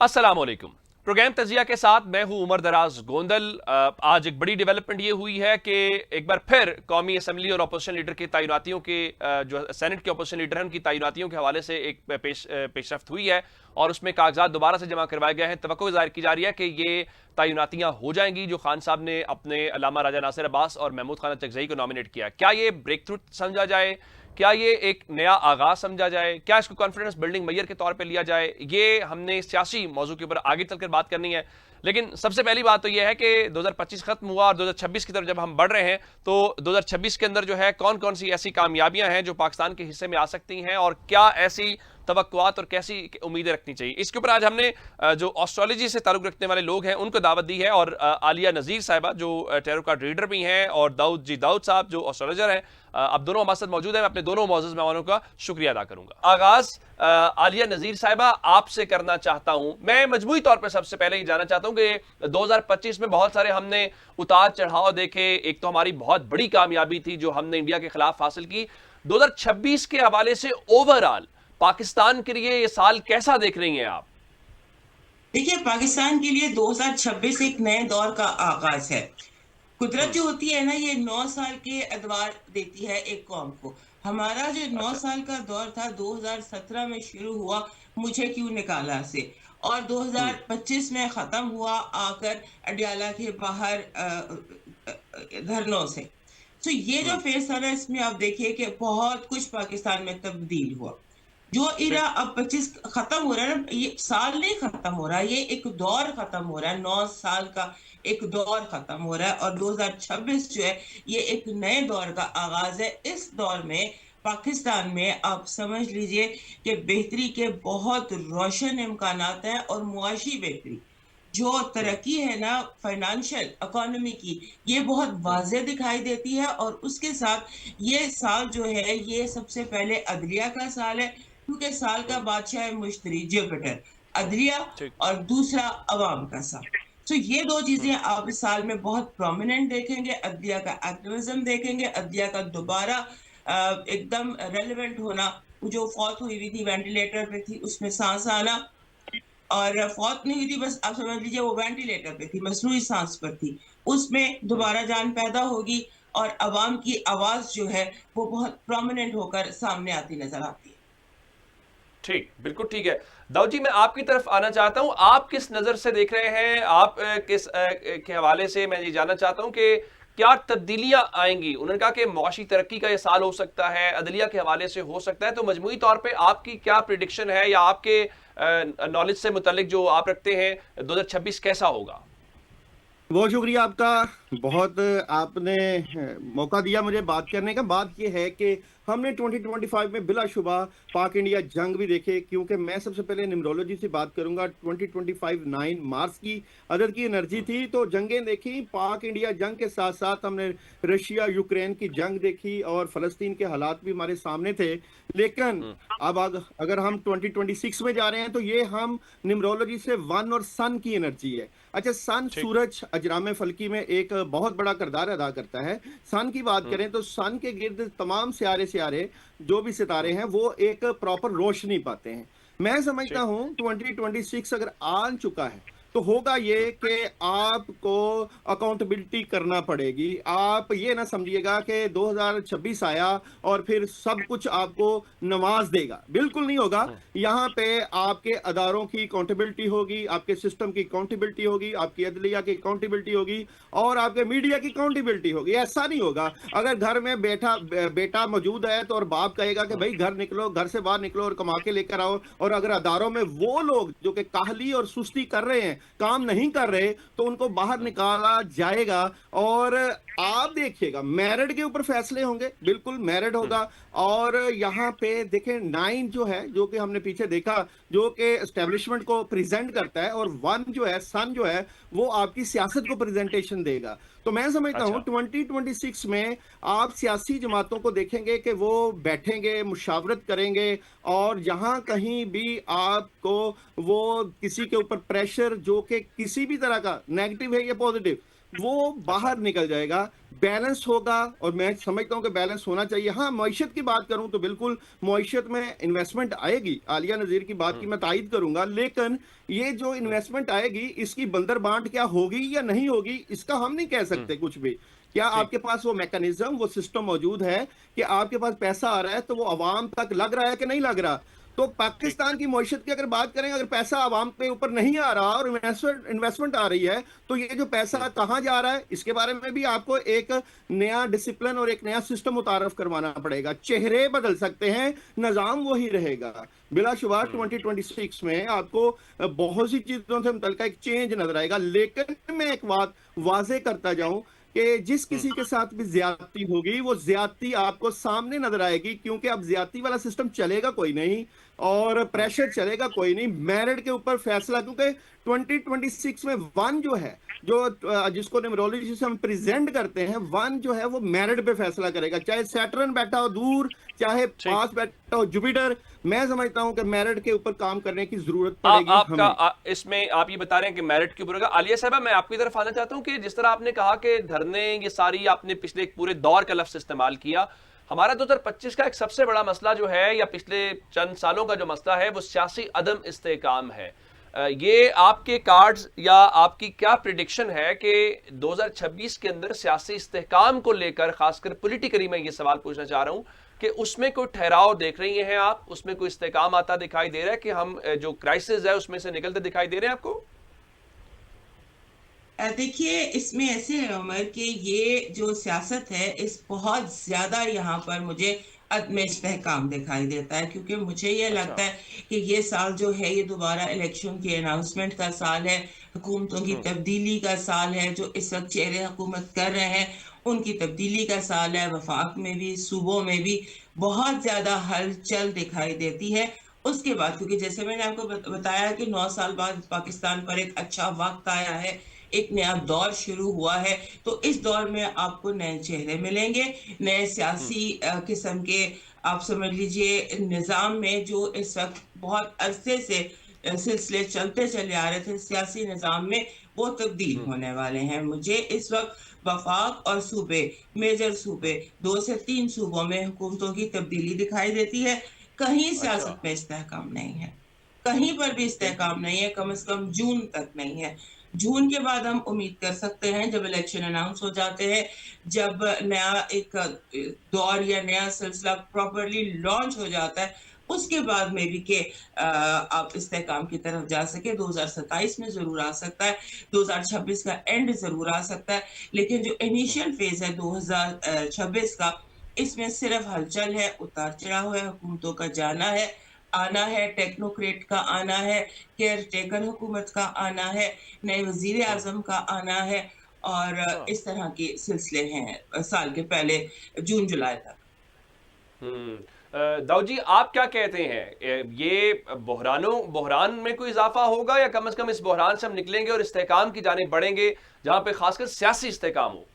अस्सलाम वालेकुम। प्रोग्राम तजिया के साथ मैं हूं उमर दराज गोंदल। आज एक बड़ी डेवलपमेंट ये हुई है कि एक बार फिर कौमी असम्बली और अपोजिशन लीडर की तैनातियों के जो सेनेट के अपोजिशन लीडर हैं उनकी तैनातियों के हवाले से एक पेशरफ्त हुई है और उसमें कागजात दोबारा से जमा करवाए गए हैं। तवक्को जाहिर की जा रही है कि ये तैनातियां हो जाएंगी जो खान साहब ने अपने अल्लामा राजा नासिर अब्बास और महमूद खान चकजई को नॉमिनेट किया। क्या ये ब्रेक थ्रू समझा जाए, क्या ये एक नया आगाज समझा जाए, क्या इसको कॉन्फिडेंस बिल्डिंग मैयर के तौर पे लिया जाए, ये हमने सियासी मौजू के ऊपर आगे चलकर बात करनी है। लेकिन सबसे पहली बात तो यह है कि 2025 खत्म हुआ और 2026 की तरफ जब हम बढ़ रहे हैं तो 2026 के अंदर जो है कौन कौन सी ऐसी कामयाबियां हैं जो पाकिस्तान के हिस्से में आ सकती हैं और क्या ऐसी तवक्कुआत और कैसी उम्मीदें रखनी चाहिए। इसके ऊपर आज हमने जो एस्ट्रोलॉजी से ताल्लुक रखने वाले लोग हैं उनको दावत दी है और आलिया नज़ीर साहिबा जो टैरो कार्ड रीडर भी हैं और दाऊद साहब जो एस्ट्रोलॉजर हैं, अब दोनों हमारे साथ मौजूद हैं। मैं अपने दोनों मौजूद मेहमानों का शुक्रिया अदा करूंगा। आगाज आलिया नज़ीर साहिबा आपसे करना चाहता हूं। मैं मजमूई तौर पर सबसे पहले ये जानना चाहता हूं कि 2025 में बहुत सारे हमने उतार चढ़ाव देखे। एक तो हमारी बहुत बड़ी कामयाबी थी जो हमने इंडिया के खिलाफ हासिल की। 2026 के हवाले से ओवरऑल पाकिस्तान के लिए ये साल कैसा देख रही हैं आप? देखिए, पाकिस्तान के लिए 2026 एक नए दौर का आगाज है। कुदरत जो होती है ना, ये 9 साल के अदवार देती है एक कौम को। हमारा जो नौ अच्छा। साल का दौर था 2017 में शुरू हुआ, मुझे क्यों निकाला से, और हम्म। 2025 में खत्म हुआ आकर अडियाला के बाहर धरनों से। तो ये जो हम्म। फेस था ना, इसमें आप देखिए कि बहुत कुछ पाकिस्तान में तब्दील हुआ। जो इरा ठीक। अब 25 खत्म हो रहा है ना, ये साल नहीं खत्म हो रहा, ये एक दौर खत्म हो रहा है। 9 साल का एक दौर खत्म हो रहा है और 2026 जो है ये एक नए दौर का आगाज है। इस दौर में पाकिस्तान में आप समझ लीजिए कि बेहतरी के बहुत रोशन इम्कानात हैं और मुआशी बेहतरी, जो हम्म। तरक्की है ना फाइनेंशियल इकोनॉमी की, ये बहुत हम्म। वाज़ेह दिखाई देती है। और उसके साथ ये साल जो है ये सबसे पहले अदलिया का साल है, क्योंकि साल का हम्म। बादशाह है मुश्तरी जुपिटर, अदलिया, ठीक। और दूसरा अवाम का साल। तो ये दो हम्म। चीजें आप इस साल में बहुत प्रोमिनेंट देखेंगे। अदलिया का एक्टिविज्म देखेंगे, अदलिया का दोबारा एकदम रेलिवेंट होना। जो फौत हुई थी वेंटिलेटर पे थी, उसमें सांस आना, और फौत नहीं हुई थी, बस आप समझ लीजिए वो वेंटिलेटर पे थी, मसनूई सांस पर थी, उसमें हम्म। दोबारा जान पैदा होगी। और अवाम की आवाज जो है वो बहुत प्रोमिनेंट होकर सामने आती नजर आती है। ठीक, बिल्कुल ठीक है। दाऊद जी, मैं आपकी तरफ आना चाहता हूं। आप किस नजर से देख रहे हैं? आप किस के हवाले से मैं ये जानना चाहता हूं कि क्या तब्दीलियां आएंगी? उन्होंने कहा कि मुआशी तरक्की का ये साल हो सकता है, अदलिया के हवाले से हो सकता है। तो मजमूई तौर पे आपकी क्या प्रिडिक्शन है या आपके नॉलेज से मुतालिक जो आप रखते हैं 2026 कैसा होगा? बहुत शुक्रिया आपका। बहुत आपने मौका दिया मुझे बात करने का। बात यह है कि हमने 2025 में बिलाशुबा पाक इंडिया जंग भी देखे, क्योंकि मैं सबसे पहले न्यूमरोलॉजी से बात करूंगा। 2025 9 मार्च की अदद की एनर्जी थी, तो जंगें देखी। पाक इंडिया जंग के साथ साथ हमने रशिया यूक्रेन की जंग देखी और फलस्तीन के हालात भी हमारे सामने थे। लेकिन हम्म। अब अगर हम 2026 में जा रहे हैं तो ये हम न्यूमरोलॉजी से वन और सन की एनर्जी है। अच्छा, सन ठीक। सूरज अजराम फल्की में एक बहुत बड़ा किरदार अदा करता है। सन की बात हम्म। करें तो सन के गिर्द तमाम सियारे सियारे जो भी सितारे हम्म। हैं वो एक प्रॉपर रोशनी पाते हैं। मैं समझता ठीक। हूं 2026 अगर आ चुका है तो होगा हम्म। ये कि आपको अकाउंटेबिलिटी करना पड़ेगी। आप ये ना समझिएगा कि 2026 आया और फिर सब कुछ आपको नवाज देगा, बिल्कुल नहीं होगा। हम्म। यहाँ पे आपके अदारों की अकाउंटेबिलिटी होगी, आपके सिस्टम की अकाउंटेबिलिटी होगी, आपकी अदलिया की अकाउंटेबिलिटी होगी और आपके मीडिया की अकाउंटेबिलिटी होगी। ऐसा नहीं होगा अगर घर में बेटा मौजूद है तो और बाप कहेगा कि हम्म। भाई घर निकलो, घर से बाहर निकलो और कमा के लेकर आओ, और अगर अदारों में वो लोग जो कि काहली और सुस्ती कर रहे हैं, काम नहीं कर रहे, तो उनको बाहर हम्म। निकाला जाएगा। और आप देखिएगा मेरिट के ऊपर फैसले होंगे, बिल्कुल मेरिट हम्म। होगा। और यहाँ पे देखें 9 जो है, जो कि हमने पीछे देखा, जो कि एस्टेब्लिशमेंट को प्रेजेंट करता है, और 1 जो है, सन जो है, वो आपकी सियासत को प्रेजेंटेशन देगा। तो मैं समझता हूं अच्छा। 2026 में आप सियासी जमातों को देखेंगे कि वो बैठेंगे, मुशावरत करेंगे, और जहां कहीं भी आपको वो किसी के ऊपर प्रेशर जो कि किसी भी तरह का नेगेटिव है या पॉजिटिव, वो बाहर निकल जाएगा, बैलेंस होगा। और मैं समझता हूं कि बैलेंस होना चाहिए। हाँ, मईशत की बात करूं तो बिल्कुल मईशत में इन्वेस्टमेंट आएगी, आलिया नजीर की बात की मैं तायद करूंगा, लेकिन ये जो इन्वेस्टमेंट आएगी इसकी बंदर बांट क्या होगी या नहीं होगी इसका हम नहीं कह सकते कुछ भी। क्या ठीक। आपके पास वो मैकेनिज्म, वो सिस्टम मौजूद है कि आपके पास पैसा आ रहा है तो वो अवाम तक लग रहा है कि नहीं लग रहा? तो ठीक। पाकिस्तान की मईशत की अगर बात करें, अगर पैसा आवाम के ऊपर नहीं आ रहा और इन्वेस्टमेंट आ रही है, तो ये जो पैसा कहां जा रहा है इसके बारे में भी आपको एक नया डिसिप्लिन और एक नया सिस्टम मुतारफ करवाना पड़ेगा। चेहरे बदल सकते हैं, निजाम वही रहेगा। बिलाशुबा 2026 में आपको बहुत सी चीजों से मुतल्लिक एक चेंज नजर आएगा। लेकिन मैं एक बात वाजे करता जाऊं कि जिस किसी के साथ भी ज्यादती होगी वो ज्यादती आपको सामने नजर आएगी, क्योंकि अब ज्यादती वाला सिस्टम चलेगा कोई नहीं और प्रेशर चलेगा कोई नहीं। मेरिट के ऊपर फैसला, क्योंकि 2026 में वन जो है, जो जिसको न्यूमरोलॉजी से हम प्रेजेंट करते हैं, वन जो है वो मेरिट पे फैसला करेगा। चाहे सैटर्न बैठा हो दूर, चाहे पास बैठा हो जुपिटर, मैं समझता हूं कि मेरिट के ऊपर काम करने की जरूरत पड़ेगी हमें। इसमें आप ये बता रहे हैं कि मेरिट के ऊपर होगा। आलिया साहबा, मैं आपकी तरफ आना चाहता हूं कि जिस तरह आपने कहा कि धरने, ये सारी आपने पिछले एक पूरे दौर का लफ्ज इस्तेमाल किया। हमारा 2025 का एक सबसे बड़ा मसला जो है, या पिछले चंद सालों का जो मसला है, वो सियासी अदम इस्तेकाम है। ये आपके कार्ड्स या आपकी क्या प्रिडिक्शन है कि 2026 के अंदर सियासी इस्तेकाम को लेकर, खासकर पॉलिटिकली मैं ये सवाल पूछना चाह रहा हूं कि उसमें कोई ठहराव देख रही हैं आप, उसमें कोई इस्तेकाम आता दिखाई दे रहा है कि हम जो क्राइसिस है उसमें से निकलते दिखाई दे रहे हैं आपको? देखिए, इसमें ऐसे है उमर कि ये जो सियासत है, इस बहुत ज्यादा यहाँ पर मुझे अदम इस्तेहकाम दिखाई देता है, क्योंकि मुझे ये अच्छा। लगता है कि ये साल जो है ये दोबारा इलेक्शन की अनाउंसमेंट का साल है, हुकूमतों की तब्दीली का साल है। जो इस वक्त चेहरे हुकूमत कर रहे हैं उनकी तब्दीली का साल है। वफाक में भी, सूबों में भी बहुत ज्यादा हलचल दिखाई देती है। उसके बाद, क्योंकि जैसे मैंने आपको बताया कि 9 साल बाद पाकिस्तान पर एक अच्छा वक्त आया है, एक नया दौर शुरू हुआ है, तो इस दौर में आपको नए चेहरे मिलेंगे, नए सियासी किस्म के, आप समझ लीजिए, निज़ाम में जो इस वक्त बहुत अरसे से सिलसिले चलते चले आ रहे थे सियासी निज़ाम में, वो तब्दील होने वाले हैं। मुझे इस वक्त वफाक और सूबे, मेजर सूबे, 2 से 3 सूबों में हुकूमतों की तब्दीली दिखाई देती है। कहीं अच्छा। सियासत में इस्तेहकाम नहीं है, कहीं पर भी इस्तेहकाम नहीं है, कम से कम जून तक नहीं है। जून के बाद हम उम्मीद कर सकते हैं, जब इलेक्शन अनाउंस हो जाते हैं, जब नया एक दौर या नया सिलसिला प्रॉपरली लॉन्च हो जाता है, उसके बाद में भी कि आप इस्तेहकाम की तरफ जा सके। 2027 में जरूर आ सकता है, 2026 का एंड जरूर आ सकता है, लेकिन जो इनिशियल फेज है 2026 का, इसमें सिर्फ हलचल है, उतार चढ़ाव है, हुकूमतों का जाना है, आना है, टेक्नोक्रेट का आना है, केयर टेकर हुकूमत का आना है, नए वजीर आजम का आना है, और अच्छा। इस तरह के सिलसिले हैं साल के पहले जून जुलाई तक। दाऊद जी, आप क्या कहते हैं? ये बहरान में कोई इजाफा होगा, या कम से कम इस बहरान से हम निकलेंगे और इस्तेहकाम की जानिब बढ़ेंगे, जहां पे खासकर सियासी इस्तेहकाम हो?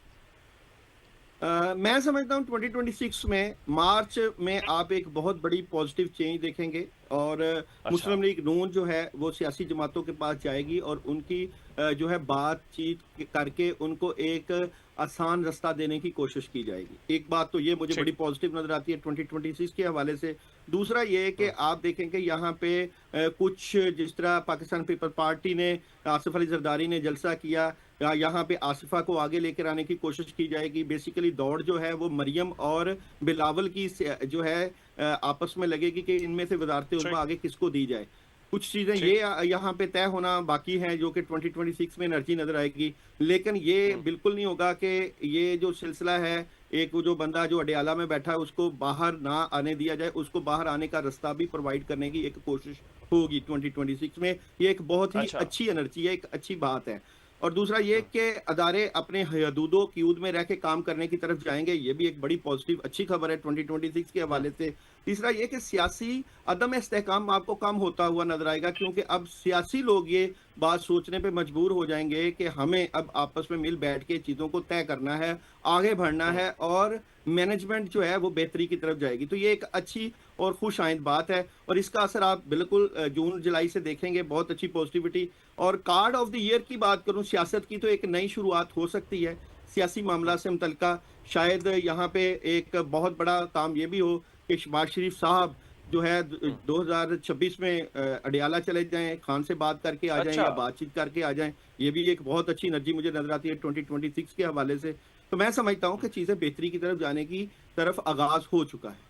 मैं समझता हूँ 2026 में मार्च में आप एक बहुत बड़ी पॉजिटिव चेंज देखेंगे और अच्छा। मुस्लिम लीग नून जो है वो सियासी जमातों के पास जाएगी और उनकी जो है बातचीत करके उनको एक आसान रास्ता देने की कोशिश की जाएगी। एक बात तो ये मुझे बड़ी ठीक। पॉजिटिव नजर आती है 2026 के हवाले से। दूसरा ये कि आप देखेंगे यहाँ पे कुछ जिस तरह पाकिस्तान पीपल पार्टी ने, आसिफ अली जरदारी ने जलसा किया, यहाँ पे आसिफा को आगे लेकर आने की कोशिश की जाएगी। बेसिकली दौड़ जो है वो मरियम और बिलावल की जो है आपस में लगेगी कि इनमें से वजारत उम्मा ठीक। आगे किसको दी जाए। कुछ चीजें ये ठीक। यहाँ पे तय होना बाकी है जो कि 2026 में एनर्जी नजर आएगी। लेकिन ये बिल्कुल नहीं होगा कि ये जो सिलसिला है, एक वो जो बंदा जो अडियाला में बैठा है उसको बाहर ना आने दिया जाए, उसको बाहर आने का रास्ता भी प्रोवाइड करने की एक कोशिश होगी 2026 में। ये एक बहुत ही अच्छा। अच्छी एनर्जी है, एक अच्छी बात है। और दूसरा ये कि अदारे अपने हदूदों क्यूद में रह के काम करने की तरफ जाएंगे, ये भी एक बड़ी पॉजिटिव अच्छी खबर है 2026 के हवाले से। तीसरा ये कि सियासी अदम इस्तेहकाम आपको कम होता हुआ नजर आएगा, क्योंकि अब सियासी लोग ये बात सोचने पे मजबूर हो जाएंगे कि हमें अब आपस में मिल बैठ के चीज़ों को तय करना है, आगे बढ़ना है और मैनेजमेंट जो है वो बेहतरी की तरफ जाएगी। तो ये एक अच्छी और खुश आइंद बात है और इसका असर आप बिल्कुल जून जुलाई से देखेंगे, बहुत अच्छी पॉजिटिविटी। और कार्ड ऑफ द ईयर की बात करूं सियासत की, तो एक नई शुरुआत हो सकती है सियासी मामला से मुतल्लिका। शायद यहाँ पे एक बहुत बड़ा काम ये भी हो कि शहबाज शरीफ साहब जो है 2026 में अडियाला चले जाएं, खान से बात करके आ जाएं अच्छा। या बातचीत करके आ जाएं। ये भी एक बहुत अच्छी एनर्जी मुझे नजर आती है 2026 के हवाले से। तो मैं समझता हूं कि चीजें बेहतरी की तरफ जाने की तरफ आगाज हो चुका है।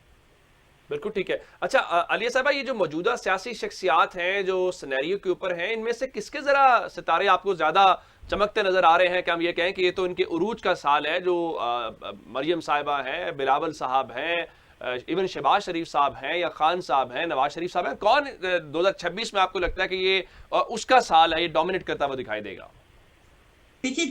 बिल्कुल ठीक है। अच्छा आलिया साहबा, ये जो मौजूदा सियासी शख्सियात हैं जो सिनेरियो के ऊपर हैं, इनमें से किसके जरा सितारे आपको ज्यादा चमकते नजर आ रहे हैं? कि हम ये कहें कि ये तो इनके उरूज का साल है, जो मरियम साहिबा हैं, बिलावल साहब हैं, इवन शहबाज शरीफ साहब हैं या खान साहब हैं, नवाज शरीफ साहब हैं, कौन 2026 में आपको लगता है कि ये उसका साल है, ये डोमिनेट करता हुआ दिखाई देगा? देखिए,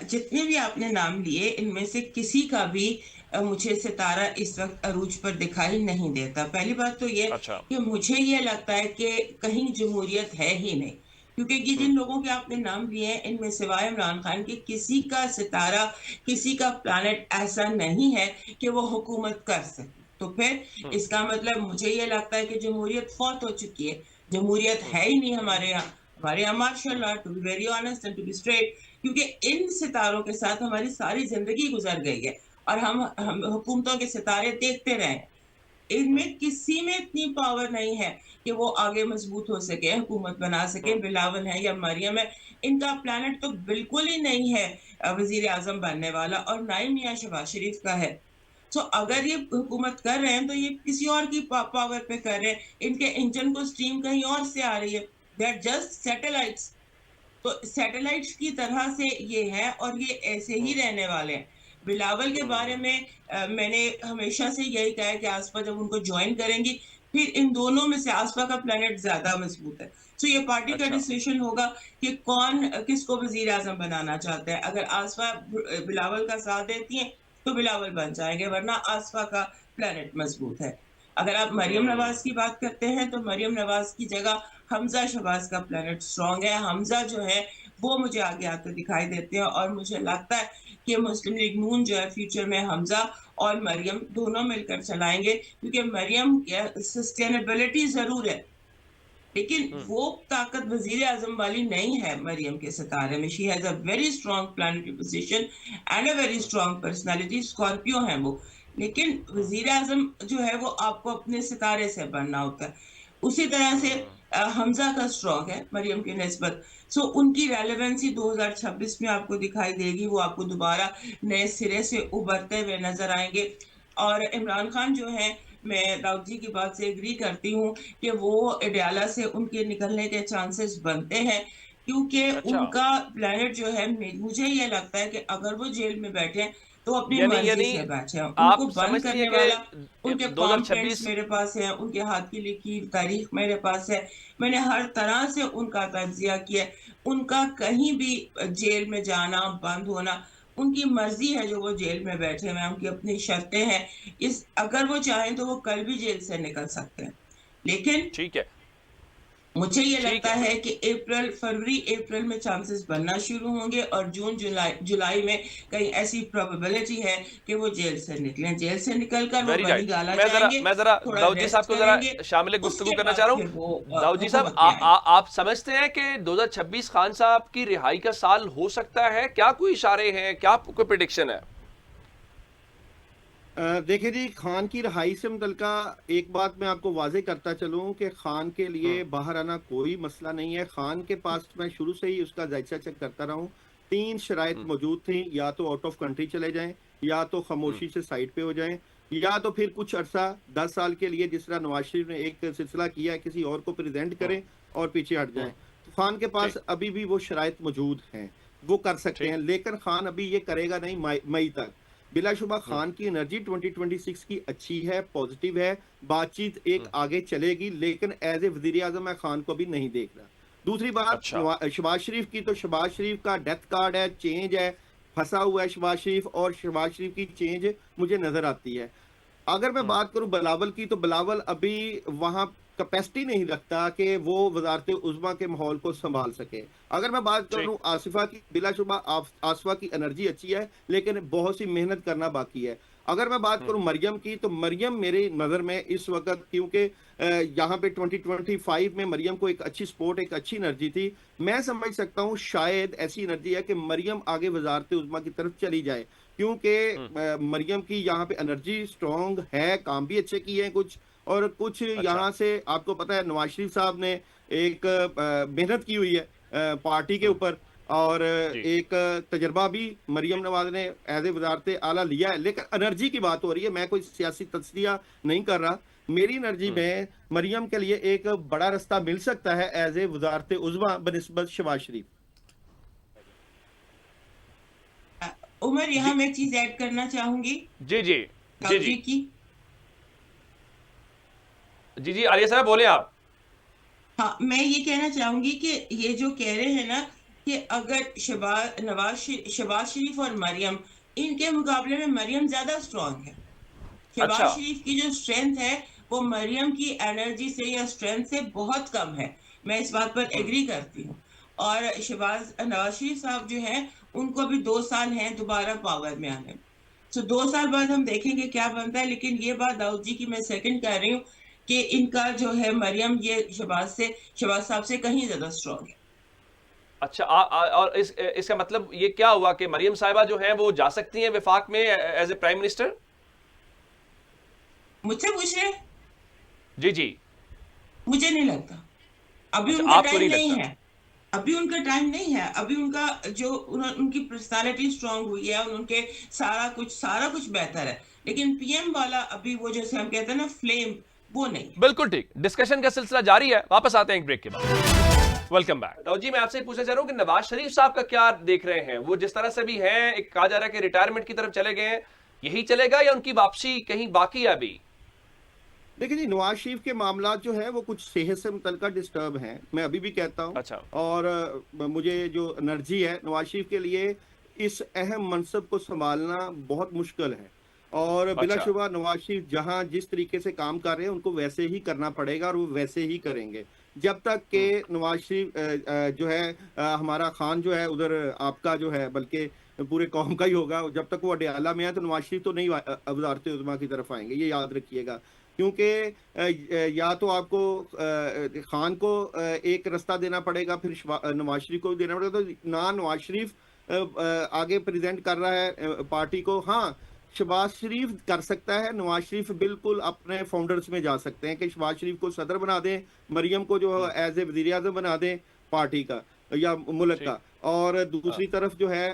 जितने भी आपने नाम लिए इनमें से किसी का भी मुझे सितारा इस वक्त अरूज पर दिखाई नहीं देता। पहली बात तो ये अच्छा। कि मुझे ये लगता है कि कहीं जमहूरियत है ही नहीं, क्योंकि ये जिन लोगों के आपने नाम लिए हैं इनमें सिवाय इमरान खान के किसी का सितारा, किसी का प्लानट ऐसा नहीं है कि वो हुकूमत कर सके। तो फिर इसका मतलब मुझे ये लगता है कि जमहूरियत फौत हो चुकी है, जमहूरियत है ही नहीं हमारे यहाँ। हमारे यहाँ माशाल्लाह, to be very honest and to be straight, क्योंकि इन सितारों के साथ हमारी सारी जिंदगी गुजर गई है और हम हुकूमतों के सितारे देखते रहे। इनमें किसी में इतनी पावर नहीं है कि वो आगे मजबूत हो सके, हुकूमत बना सके। बिलावल है या मरियम है, इनका प्लानट तो बिल्कुल ही नहीं है वजीर आजम बनने वाला, और ना ही मियाँ शहबाज शरीफ का है। तो अगर ये हुकूमत कर रहे हैं तो ये किसी और की पावर पे कर रहे हैं, इनके इंजन को स्टीम कहीं और से आ रही है। They are just satellites. तो सैटेलाइट्स की तरह से ये है और ये ऐसे ही रहने वाले हैं। बिलावल के बारे में मैंने हमेशा से यही कहा है कि आसपा जब उनको ज्वाइन करेंगी, फिर इन दोनों में से आसपा का प्लेनेट ज्यादा मजबूत है। तो ये पार्टी का अच्छा। डिसीजन होगा कि कौन किसको वजीर आजम बनाना चाहता है। अगर आसपा बिलावल का साथ देती है तो बिलावल बन जाएंगे, वरना आसपा का प्लेनेट मजबूत है। अगर आप मरियम नवाज की बात करते हैं तो मरियम नवाज की जगह हमजा शहबाज का प्लेनेट स्ट्रांग है। हमजा जो है वो मुझे आगे आते दिखाई देते हैं और मुझे लगता है कि मुस्लिम लीग नून जो है फ्यूचर में हमजा और मरियम दोनों मिलकर चलाएंगे, क्योंकि मरियम सस्टेनेबिलिटी जरूर है लेकिन वो ताकत वजीर आजम वाली नहीं है मरियम के सितारे में। She has a very strong planetary position and a very strong personality. Scorpio है वो, लेकिन वजीर आजम जो है वो आपको अपने सितारे से बनना होता है। उसी तरह से हमजा का स्ट्रॉन्ग है मरियम की निस्बत। सो उनकी रेलेवेंसी 2026 में आपको दिखाई देगी, वो आपको दोबारा नए सिरे से उभरते हुए नजर आएंगे। और इमरान खान जो है, मैं राउत जी की बात से एग्री करती हूँ कि वो अडियाला से उनके निकलने के चांसेस बनते हैं, क्योंकि अच्छा। उनका प्लेनेट जो है, मुझे ये लगता है कि अगर वो जेल में बैठे तो अपनी यानी मर्जी यानी से बैठे। उनको आप बंद समझती हैं करने वाला, कि उनके पाम प्रिंट्स 2026? मेरे पास है, उनके हाथ की लिखी तारीख मेरे पास है, मैंने हर तरह से उनका तज्जिया किया। उनका कहीं भी जेल में जाना, बंद होना उनकी मर्जी है। जो वो जेल में बैठे हुए हैं, उनकी अपनी शर्तें हैं। इस अगर वो चाहें तो वो कल भी जेल से निकल सकते हैं। लेकिन ठीक है। मुझे ये ठीक लगता है। है कि फरवरी अप्रैल में चांसेस बनना शुरू होंगे और जून जुलाई में कहीं ऐसी प्रोबेबिलिटी है कि वो जेल से निकलें। जेल से निकलकर वो वेरी बनी राइट। गाला मैं जाएंगे, जरा थोड़ा दाऊद जी साहब रेस्ट को जरा करेंगे, शामिल गुफ्तगू उसके करना बाद चाह रहा फिर वो हूँ। दाऊद जी साहब, हुकूमत में आएंगे। आप समझते हैं कि 2026 खान साहब की रिहाई का साल हो सकता है? क्या कोई इशारे हैं, क्या कोई प्रिडिक्शन है? देखिए जी, खान की रिहाई से मुतल्लिका एक बात मैं आपको वाजे करता चलूं कि खान के लिए बाहर आना कोई मसला नहीं है। खान के पास मैं शुरू से ही उसका जायजा चेक करता रहा हूं। 3 शराइत मौजूद थी, या तो आउट ऑफ कंट्री चले जाएं, या तो खामोशी से साइड पे हो जाएं, या तो फिर कुछ अरसा 10 साल के लिए जिस तरह नवाज शरीफ ने एक सिलसिला किया है किसी और को प्रेजेंट करें और पीछे हट जाएं। तो खान के पास अभी भी वो शराइत मौजूद हैं, वो कर सकते हैं। लेकिन खान अभी ये करेगा नहीं मई तक। बिलाशुबा खान की एनर्जी 2026 की अच्छी है, पॉजिटिव है, बातचीत एक आगे चलेगी, लेकिन एज ए वजीर आजम मैं खान को भी नहीं देख रहा। दूसरी बात अच्छा। शहबाज शरीफ की, तो शहबाज शरीफ का डेथ कार्ड है, चेंज है, फंसा हुआ है शहबाज शरीफ, और शहबाज शरीफ की चेंज मुझे नजर आती है। अगर मैं बात करूं बिलावल की, तो बिलावल अभी वहां कैपेसिटी नहीं रखता कि वो वजारत उज़्मा के माहौल को संभाल सके। अगर मैं बात करूं आसिफा की, बिलाशुबा आसिफा की एनर्जी अच्छी है, लेकिन बहुत सी मेहनत करना बाकी है। अगर मैं बात करूं मरियम की, तो मरियम मेरी नज़र में इस वक्त, क्योंकि यहाँ पे 2025 में मरियम को एक अच्छी सपोर्ट, एक अच्छी एनर्जी थी, मैं समझ सकता हूँ शायद ऐसी एनर्जी है कि मरियम आगे वजारत उज़्मा की तरफ चली जाए, क्योंकि मरियम की यहाँ पे एनर्जी स्ट्रॉन्ग है, काम भी अच्छे किए हैं कुछ, और कुछ यहाँ से आपको पता है नवाज शरीफ साहब ने एक मेहनत की हुई है पार्टी के ऊपर, और एक तजर्बा भी मरियम नवाज ने एज ए वजारत आला लिया है। लेकिन एनर्जी की बात हो रही है, मैं कोई सियासी तस्दिया नहीं कर रहा, मेरी एनर्जी में मरियम के लिए एक बड़ा रास्ता मिल सकता है एज ए वजारत उज़्मा बनिस्बत शहबाज शरीफ। उमर, यहाँ मैं एक चीज ऐड करना चाहूंगी। जी जी जी जी की जी जी आलिया साहब बोले आप। हाँ, मैं ये कहना चाहूंगी कि ये जो कह रहे हैं ना कि अगर शहबाज शरीफ और मरियम, इनके मुकाबले में मरियम ज्यादा स्ट्रांग है। शहबाज अच्छा शरीफ की जो स्ट्रेंथ है वो मरियम की एनर्जी से या स्ट्रेंथ से बहुत कम है। मैं इस बात पर एग्री करती हूँ। और नवाज शरीफ साहब जो हैं, उनको अभी 2 साल हैं दोबारा पावर में आने में। तो 2 साल बाद हम देखेंगे क्या बनता है। लेकिन ये बात दाऊद जी की मैं सेकंड कर रही हूँ कि इनका जो है मरियम, ये शहबाज साहब से कहीं ज्यादा स्ट्रांग है। अच्छा और इसका मतलब ये क्या हुआ कि मरियम साहिबा जो है वो जा सकती हैं विफाक में एज ए प्राइम मिनिस्टर? मुझसे पूछ रहे? जी जी। मुझे नहीं लगता, अभी अच्छा, उनका आपको टाइम नहीं नहीं लगता? है। अभी उनका टाइम नहीं है। अभी उनका जो उनकी पर्सनालिटी स्ट्रांग हुई है, उनके सारा कुछ बेहतर है। लेकिन पीएम वाला अभी वो जैसे हम कहते हैं ना फ्लेम, वो नहीं है। बिल्कुल ठीक। डिस्कशन का सिलसिला जारी है, वापस आते हैं एक ब्रेक के बाद। Welcome back. दाऊद जी, मैं आपसे पूछना चाह रहा हूं कि नवाज शरीफ साहब का क्या देख रहे हैं? वो जिस तरह से भी हैं, एक कहा जा रहा है कि रिटायरमेंट की तरफ चले गए हैं, यही चलेगा या उनकी वापसी कहीं बाकी है अभी? देखिए जी, नवाज शरीफ के मामला जो है वो कुछ सेहत से मुतल्लिका डिस्टर्ब हैं, मैं अभी भी कहता हूँ। अच्छा। और मुझे जो एनर्जी है नवाज शरीफ के लिए इस अहम मनसब को संभालना बहुत मुश्किल है, और बिलाशुबा नवाज शरीफ जहाँ जिस तरीके से काम कर रहे हैं उनको वैसे ही करना पड़ेगा, और वो वैसे ही करेंगे जब तक के नवाज शरीफ जो है हमारा खान जो है उधर आपका जो है, बल्कि पूरे कौम का ही होगा, जब तक वो अडयाला में है तो नवाज शरीफ तो नहीं वजारत उज़्मा की तरफ आएंगे, ये याद रखिएगा। क्योंकि या तो आपको खान को एक रास्ता देना पड़ेगा, फिर नवाज शरीफ को भी देना पड़ेगा। तो ना नवाज शरीफ आगे प्रेजेंट कर रहा है पार्टी को, हाँ शहबाज शरीफ कर सकता है। नवाज शरीफ बिल्कुल अपने फाउंडर्स में जा सकते हैं कि शहबाज शरीफ को सदर बना दें, मरियम को जो एज ए वज़ीर आज़म बना दें पार्टी का या मुल्क का, और दूसरी तरफ जो है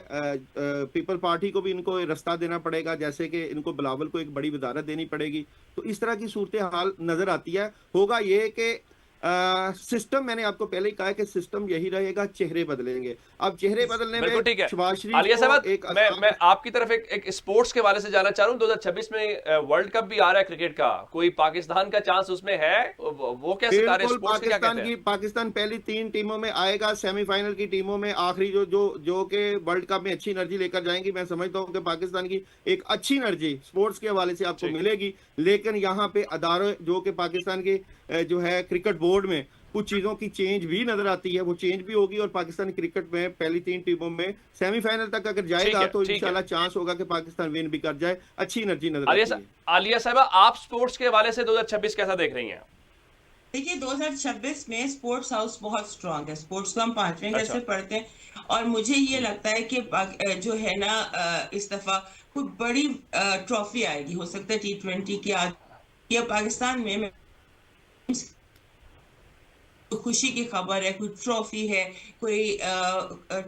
पीपल पार्टी को भी इनको रास्ता देना पड़ेगा, जैसे कि इनको बिलावल को एक बड़ी वजारत देनी पड़ेगी। तो इस तरह की सूरत हाल नजर आती है। होगा ये कि सिस्टम, मैंने आपको पहले ही कहा है कि सिस्टम यही रहेगा, चेहरे बदलेंगे। अब चेहरे बदलने में शहबाज शरीफ आलिया साहब, एक मैं आपकी तरफ एक स्पोर्ट्स के वाले से जाना चाह रहा हूं। 2026 में वर्ल्ड कप भी आ रहा है क्रिकेट का, कोई पाकिस्तान का चांस उसमें है? वो कैसे सितारे स्पोर्ट्स के क्या कहते हैं? पाकिस्तान पहली 3 टीमों में आएगा, सेमीफाइनल की टीमों में, आखिरी जो के वर्ल्ड कप में अच्छी एनर्जी लेकर जाएंगी। मैं समझता हूँ कि पाकिस्तान की एक अच्छी एनर्जी स्पोर्ट्स के हवाले से आपको मिलेगी। लेकिन यहाँ पे अदारे जो कि पाकिस्तान के जो है क्रिकेट बोर्ड में कुछ चीजों की चेंज भी नजर आती है, वो चेंज भी होगी, और पाकिस्तान क्रिकेट में पहली 3 टीमों में सेमीफाइनल तक अगर जाएगा तो इंशाल्लाह चांस होगा कि पाकिस्तान विन भी कर जाए। अच्छी एनर्जी नजर आती है। आलिया साहबा, आप स्पोर्ट्स के हवाले से 2026 कैसा देख रही हैं? देखिए, 2026 में स्पोर्ट्स हाउस बहुत स्ट्रांग है। स्पोर्ट्स को हम 5वें घर से पढ़ते हैं, और मुझे ये लगता है कि जो है ना इस दफा कोई बड़ी ट्रॉफी आएगी। हो सकता है T20 की या पाकिस्तान में तो खुशी की खबर है, कोई ट्रॉफी है, कोई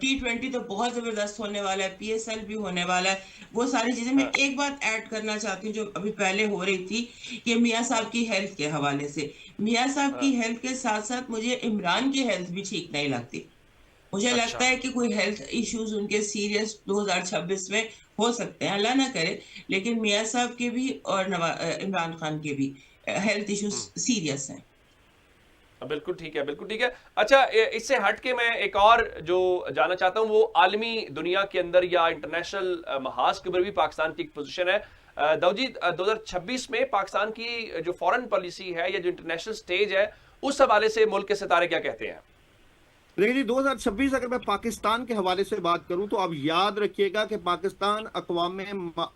T20 तो बहुत जबरदस्त होने वाला है, PSL भी होने वाला है, वो सारी चीजें। मैं एक बात ऐड करना चाहती हूँ जो अभी पहले हो रही थी, कि मियाँ साहब की हेल्थ के हवाले से। मियाँ साहब की हेल्थ के साथ साथ मुझे इमरान की हेल्थ भी ठीक नहीं लगती। मुझे लगता है कि कोई हेल्थ इश्यूज उनके सीरियस 2026 में हो सकते हैं, अल्लाह ना करे, लेकिन मियाँ साहब के भी और इमरान खान के भी हेल्थ इश्यूज सीरियस हैं। बिल्कुल ठीक है, बिल्कुल ठीक है। अच्छा, इससे हट के मैं एक और जो जानना चाहता हूं, वो आलमी दुनिया के अंदर या इंटरनेशनल महाज के ऊपर भी पाकिस्तान की एक पोजीशन है। दाऊद जी, 2026 में पाकिस्तान की जो फॉरेन पॉलिसी है या जो इंटरनेशनल स्टेज है, उस हवाले से मुल्क के सितारे क्या कहते हैं? देखिए जी, 2026 अगर मैं पाकिस्तान के हवाले से बात करूं तो आप याद रखिएगा कि पाकिस्तान अक़वाम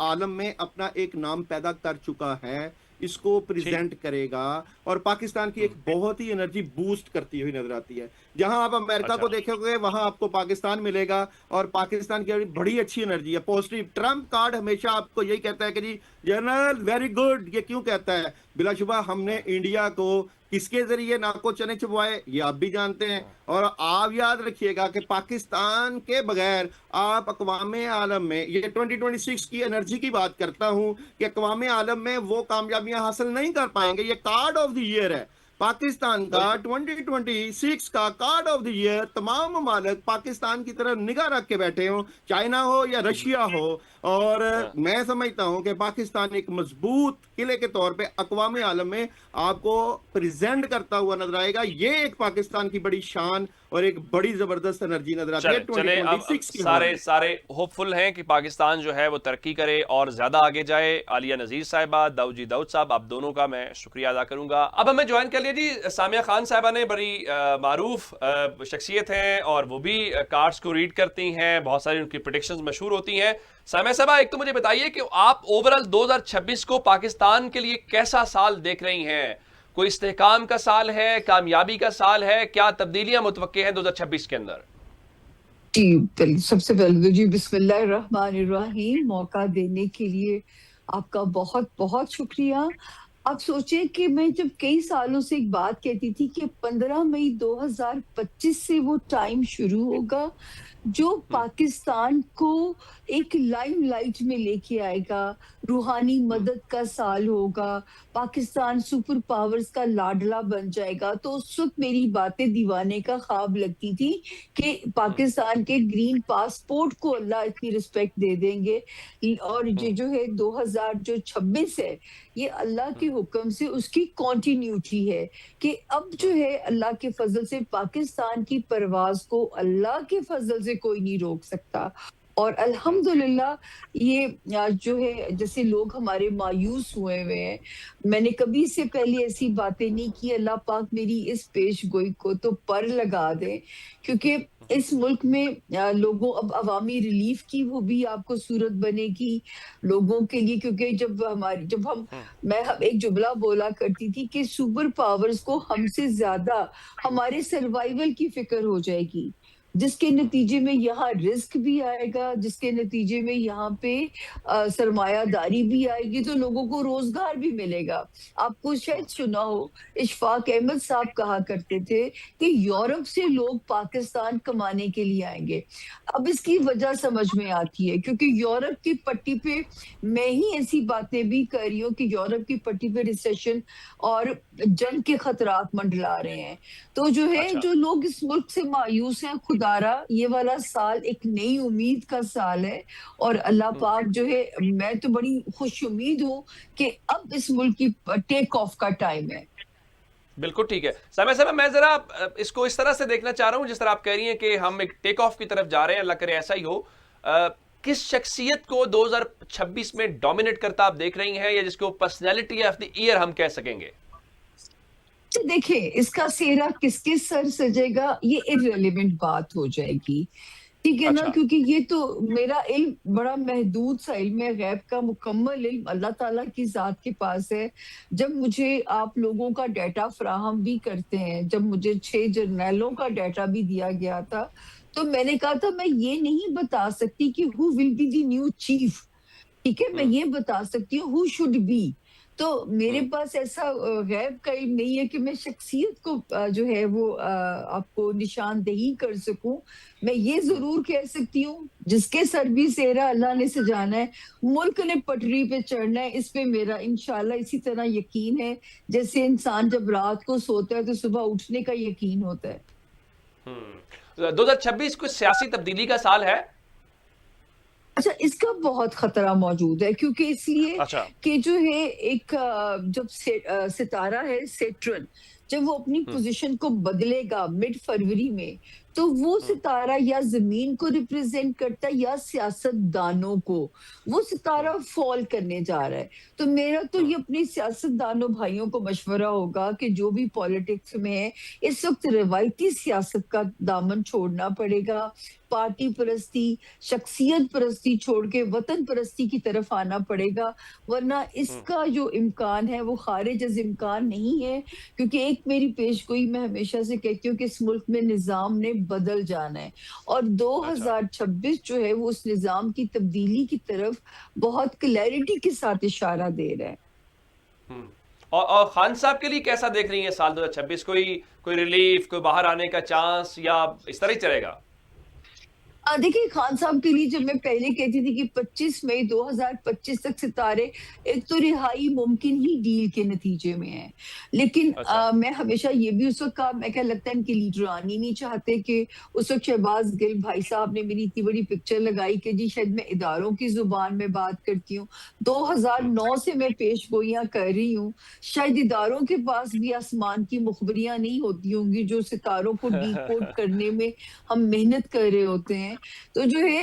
आलम में अपना एक नाम पैदा कर चुका है, इसको प्रेजेंट करेगा, और पाकिस्तान की एक बहुत ही एनर्जी बूस्ट करती हुई नजर आती है। जहां आप अमेरिका को देखोगे वहां आपको पाकिस्तान मिलेगा, और पाकिस्तान की बड़ी अच्छी एनर्जी है, पॉजिटिव। ट्रंप कार्ड हमेशा आपको यही कहता है कि जी जनरल वेरी गुड। ये क्यों कहता है? बिलाशुबा हमने इंडिया को किसके जरिए नाको चने चुभवाए ये आप भी जानते हैं। और आप याद रखिएगा कि पाकिस्तान के बगैर आप अक़वाम आलम में, ये 2026 की एनर्जी की बात करता हूं, कि अक़वाम आलम में वो कामयाबियां हासिल नहीं कर पाएंगे। ये कार्ड ऑफ द ईयर है पाकिस्तान का, 2026 का कार्ड ऑफ द ईयर। तमाम ममालिक पाकिस्तान की तरफ निगाह रख के बैठे हों, चाइना हो या रशिया हो, और मैं समझता हूं कि पाकिस्तान एक मजबूत किले के तौर पे अक़वाम आलम में आपको प्रेजेंट करता हुआ नजर आएगा। ये एक पाकिस्तान की बड़ी शान और एक बड़ी जबरदस्त एनर्जी नजर आती है। चले अब सारे होपफुल हैं कि पाकिस्तान जो है वो तरक्की करे और ज्यादा आगे जाए। आलिया नजीर साहिबा, दाऊद जी दाऊद साहब, आप दोनों का मैं शुक्रिया अदा करूंगा। अब हमें ज्वाइन कर लिया जी सामिया खान साहिबा ने, बड़ी मारूफ शख्सियत हैं और वो भी कार्ड्स को रीड करती हैं, बहुत सारी उनकी प्रेडिक्शंस मशहूर होती हैं। सामिया साहिबा, एक तो मुझे बताइए कि आप ओवरऑल 2026 को पाकिस्तान के लिए कैसा साल देख रही हैं? कोई इस्तेहकाम का साल है, कामयाबी का साल है, क्या तब्दीलियां मुतवक्के हैं 2026 के अंदर? जी, सबसे पहले तो जी बिस्मिल्लाहिर्रहमानिर्रहीम, मौका देने के लिए आपका बहुत बहुत शुक्रिया। आप सोचें कि मैं जब कई सालों से एक बात कहती थी कि 15 मई 2025 से वो टाइम शुरू होगा जो पाकिस्तान को एक लाइमलाइट में लेके आएगा, रूहानी मदद का साल होगा, पाकिस्तान सुपर पावर्स का लाडला बन जाएगा। तो उस वक्त मेरी बातें दीवाने का ख्वाब लगती थी कि पाकिस्तान के ग्रीन पासपोर्ट को अल्लाह इतनी रिस्पेक्ट दे देंगे, और ये जो है 2026 है, ये अल्लाह के हुक्म से उसकी कॉन्टिन्यूटी है कि अब जो है अल्लाह के फजल से पाकिस्तान की परवाज को अल्लाह के फजल से कोई नहीं रोक सकता। और अल्हम्दुलिल्लाह ये जो है, जैसे लोग हमारे मायूस हुए हैं, मैंने कभी से पहले ऐसी बातें नहीं की। अल्लाह पाक मेरी इस पेश गोई को तो पर लगा दे, क्योंकि इस मुल्क में लोगों, अब अवामी रिलीफ की वो भी आपको सूरत बनेगी लोगों के लिए। क्योंकि मैं एक जुमला बोला करती थी कि सुपर पावर्स को हमसे ज्यादा हमारे सर्वाइवल की फिक्र हो जाएगी, जिसके नतीजे में यहाँ रिस्क भी आएगा, जिसके नतीजे में यहाँ पे सरमायादारी भी आएगी, तो लोगों को रोजगार भी मिलेगा। आपको शायद सुना हो, इशफाक अहमद साहब कहा करते थे कि यूरोप से लोग पाकिस्तान कमाने के लिए आएंगे। अब इसकी वजह समझ में आती है, क्योंकि यूरोप की पट्टी पे मैं ही ऐसी बातें भी कर रही हूँ कि यूरोप की पट्टी पे रिसेशन और जंग के खतरात मंडला रहे हैं। तो जो है, जो लोग इस मुल्क से मायूस हैं, खुदारा ये वाला साल एक नई उम्मीद का साल है, और अल्लाह पाक जो है, मैं तो बड़ी खुश उम्मीद हूँ कि अब इस मुल्क की टेक ऑफ का टाइम है। बिल्कुल ठीक है। समय समय मैं जरा इसको इस तरह से देखना चाह रहा हूं, जिस तरह आप कह रही हैं कि हम एक टेक ऑफ की तरफ जा रहे हैं, अल्लाह करे ऐसा ही हो। किस शख्सियत को 2026 में डोमिनेट करता आप देख रही हैं, या जिसको पर्सनैलिटी ऑफ द ईयर हम कह सकेंगे? देखिए, इसका सेहरा किसके सर सजेगा ये इररिलेवेंट बात हो जाएगी, ठीक है ना? क्योंकि ये तो मेरा इल्म बड़ा महदूद सा इल्म है, गैब का मुकम्मल इल्म अल्लाह ताला की जात के पास है। जब मुझे आप लोगों का डाटा फराहम भी करते हैं, जब मुझे 6 जर्नैलों का डाटा भी दिया गया था, तो मैंने कहा था मैं ये नहीं बता सकती कि who will be the new chief, ठीक है? मैं ये बता सकती हूँ हु शुड बी। तो मेरे पास ऐसा गैब का इल्म नहीं है कि मैं शख्सियत को जो है वो आपको निशानदेही कर सकूं। मैं ये जरूर कह सकती हूँ, जिसके सर भी सेहरा अल्लाह ने सजाना है, मुल्क ने पटरी पे चढ़ना है, इस पे मेरा इंशाल्लाह इसी तरह यकीन है जैसे इंसान जब रात को सोता है तो सुबह उठने का यकीन होता है। 2026 कोई सियासी तब्दीली का साल है? अच्छा, इसका बहुत खतरा मौजूद है, क्योंकि इसलिए कि जो है एक जब सितारा है सेट्रन, जब वो अपनी पोजीशन को बदलेगा मिड फरवरी में, तो वो सितारा या जमीन को रिप्रेजेंट करता है या सियासतदानों को। वो सितारा फॉल करने जा रहा है। तो मेरा तो ये अपने सियासतदानों भाइयों को मशवरा होगा कि जो भी पॉलिटिक्स में है, इस वक्त रवायती सियासत का दामन छोड़ना पड़ेगा। पार्टी परस्ती, शख्सियत परस्ती छोड़ के वतन परस्ती की तरफ आना पड़ेगा, वरना इसका जो इम्कान है वो खारिज अज इम्कान नहीं है। क्योंकि एक मेरी पेशगोई मैं हमेशा से कहती हूँ कि इस मुल्क में निजाम ने बदल जाना है, और अच्छा। 2026 जो है वो उस निजाम की तब्दीली की तरफ बहुत क्लैरिटी के साथ इशारा दे रहा है। हम्म। और खान साहब के लिए कैसा देख रही हैं साल 2026? कोई रिलीफ, कोई बाहर आने का चांस, या इस तरह ही चलेगा? देखिए, खान साहब के लिए जब मैं पहले कहती थी कि 25 मई 2025 तक सितारे, एक तो रिहाई मुमकिन ही डील के नतीजे में है, लेकिन अच्छा। मैं हमेशा ये भी उस वक्त कहा, मैं क्या लगता है इनकी लीडरानी नहीं चाहते कि उस वक्त शहबाज गिल भाई साहब ने मेरी इतनी बड़ी पिक्चर लगाई कि जी शायद मैं इदारों की जुबान में बात करती हूँ। 2009 से मैं पेश गोइयां कर रही हूँ, शायद इदारों के पास भी आसमान की मुखबरियां नहीं होती होंगी जो सितारों को डिकोड करने में हम मेहनत कर रहे होते हैं। तो जो है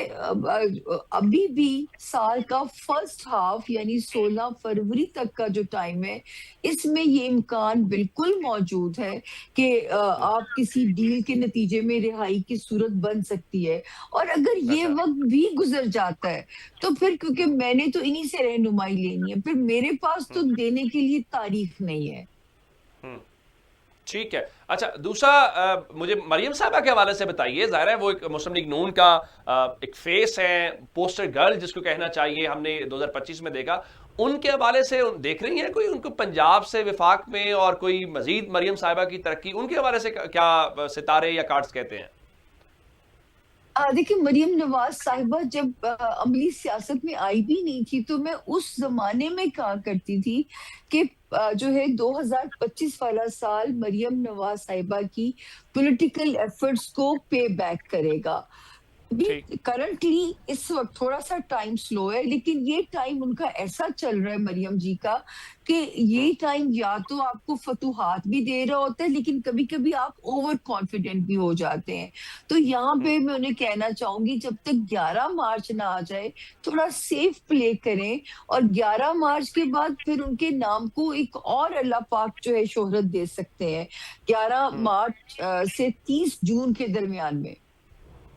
अभी भी साल का फर्स्ट हाफ यानी 16 फरवरी तक का जो टाइम है, इसमें ये इम्कान बिल्कुल मौजूद है कि आप किसी डील के नतीजे में रिहाई की सूरत बन सकती है। और अगर ये अच्छा। वक्त भी गुजर जाता है तो फिर, क्योंकि मैंने तो इन्हीं से रहनुमाई लेनी है, फिर मेरे पास तो देने के लिए तारीख नहीं है। हम्म। ठीक है। अच्छा, दूसरा मुझे मरियम साहबा के हवाले से बताइए। ज़ाहिर है वो एक मुस्लिम लीग नून का एक फेस है, पोस्टर गर्ल जिसको कहना चाहिए, हमने 2025 में देखा। उनके हवाले से देख रही हैं कोई उनको पंजाब से विफाक में, और कोई मजीद मरियम साहबा की तरक्की, उनके हवाले से क्या सितारे या कार्ड्स कहते हैं? देखिए, मरियम नवाज साहिबा जब अमली सियासत में आई भी नहीं थी, तो मैं उस जमाने में कहा करती थी कि जो है 2025 वाला साल मरियम नवाज साहिबा की पॉलिटिकल एफर्ट्स को पे बैक करेगा। ठीक। अभी करंटली इस वक्त थोड़ा सा टाइम स्लो है, लेकिन ये टाइम उनका ऐसा चल रहा है मरियम जी का कि ये टाइम या तो आपको फतूहात भी दे रहा होता है, लेकिन कभी कभी आप ओवर कॉन्फिडेंट भी हो जाते हैं। तो यहाँ पे मैं उन्हें कहना चाहूंगी, जब तक 11 मार्च ना आ जाए, थोड़ा सेफ प्ले करें, और 11 मार्च के बाद फिर उनके नाम को एक और अल्लाह पाक जो है शोहरत दे सकते हैं, 11 मार्च से 30 जून के दरमियान में।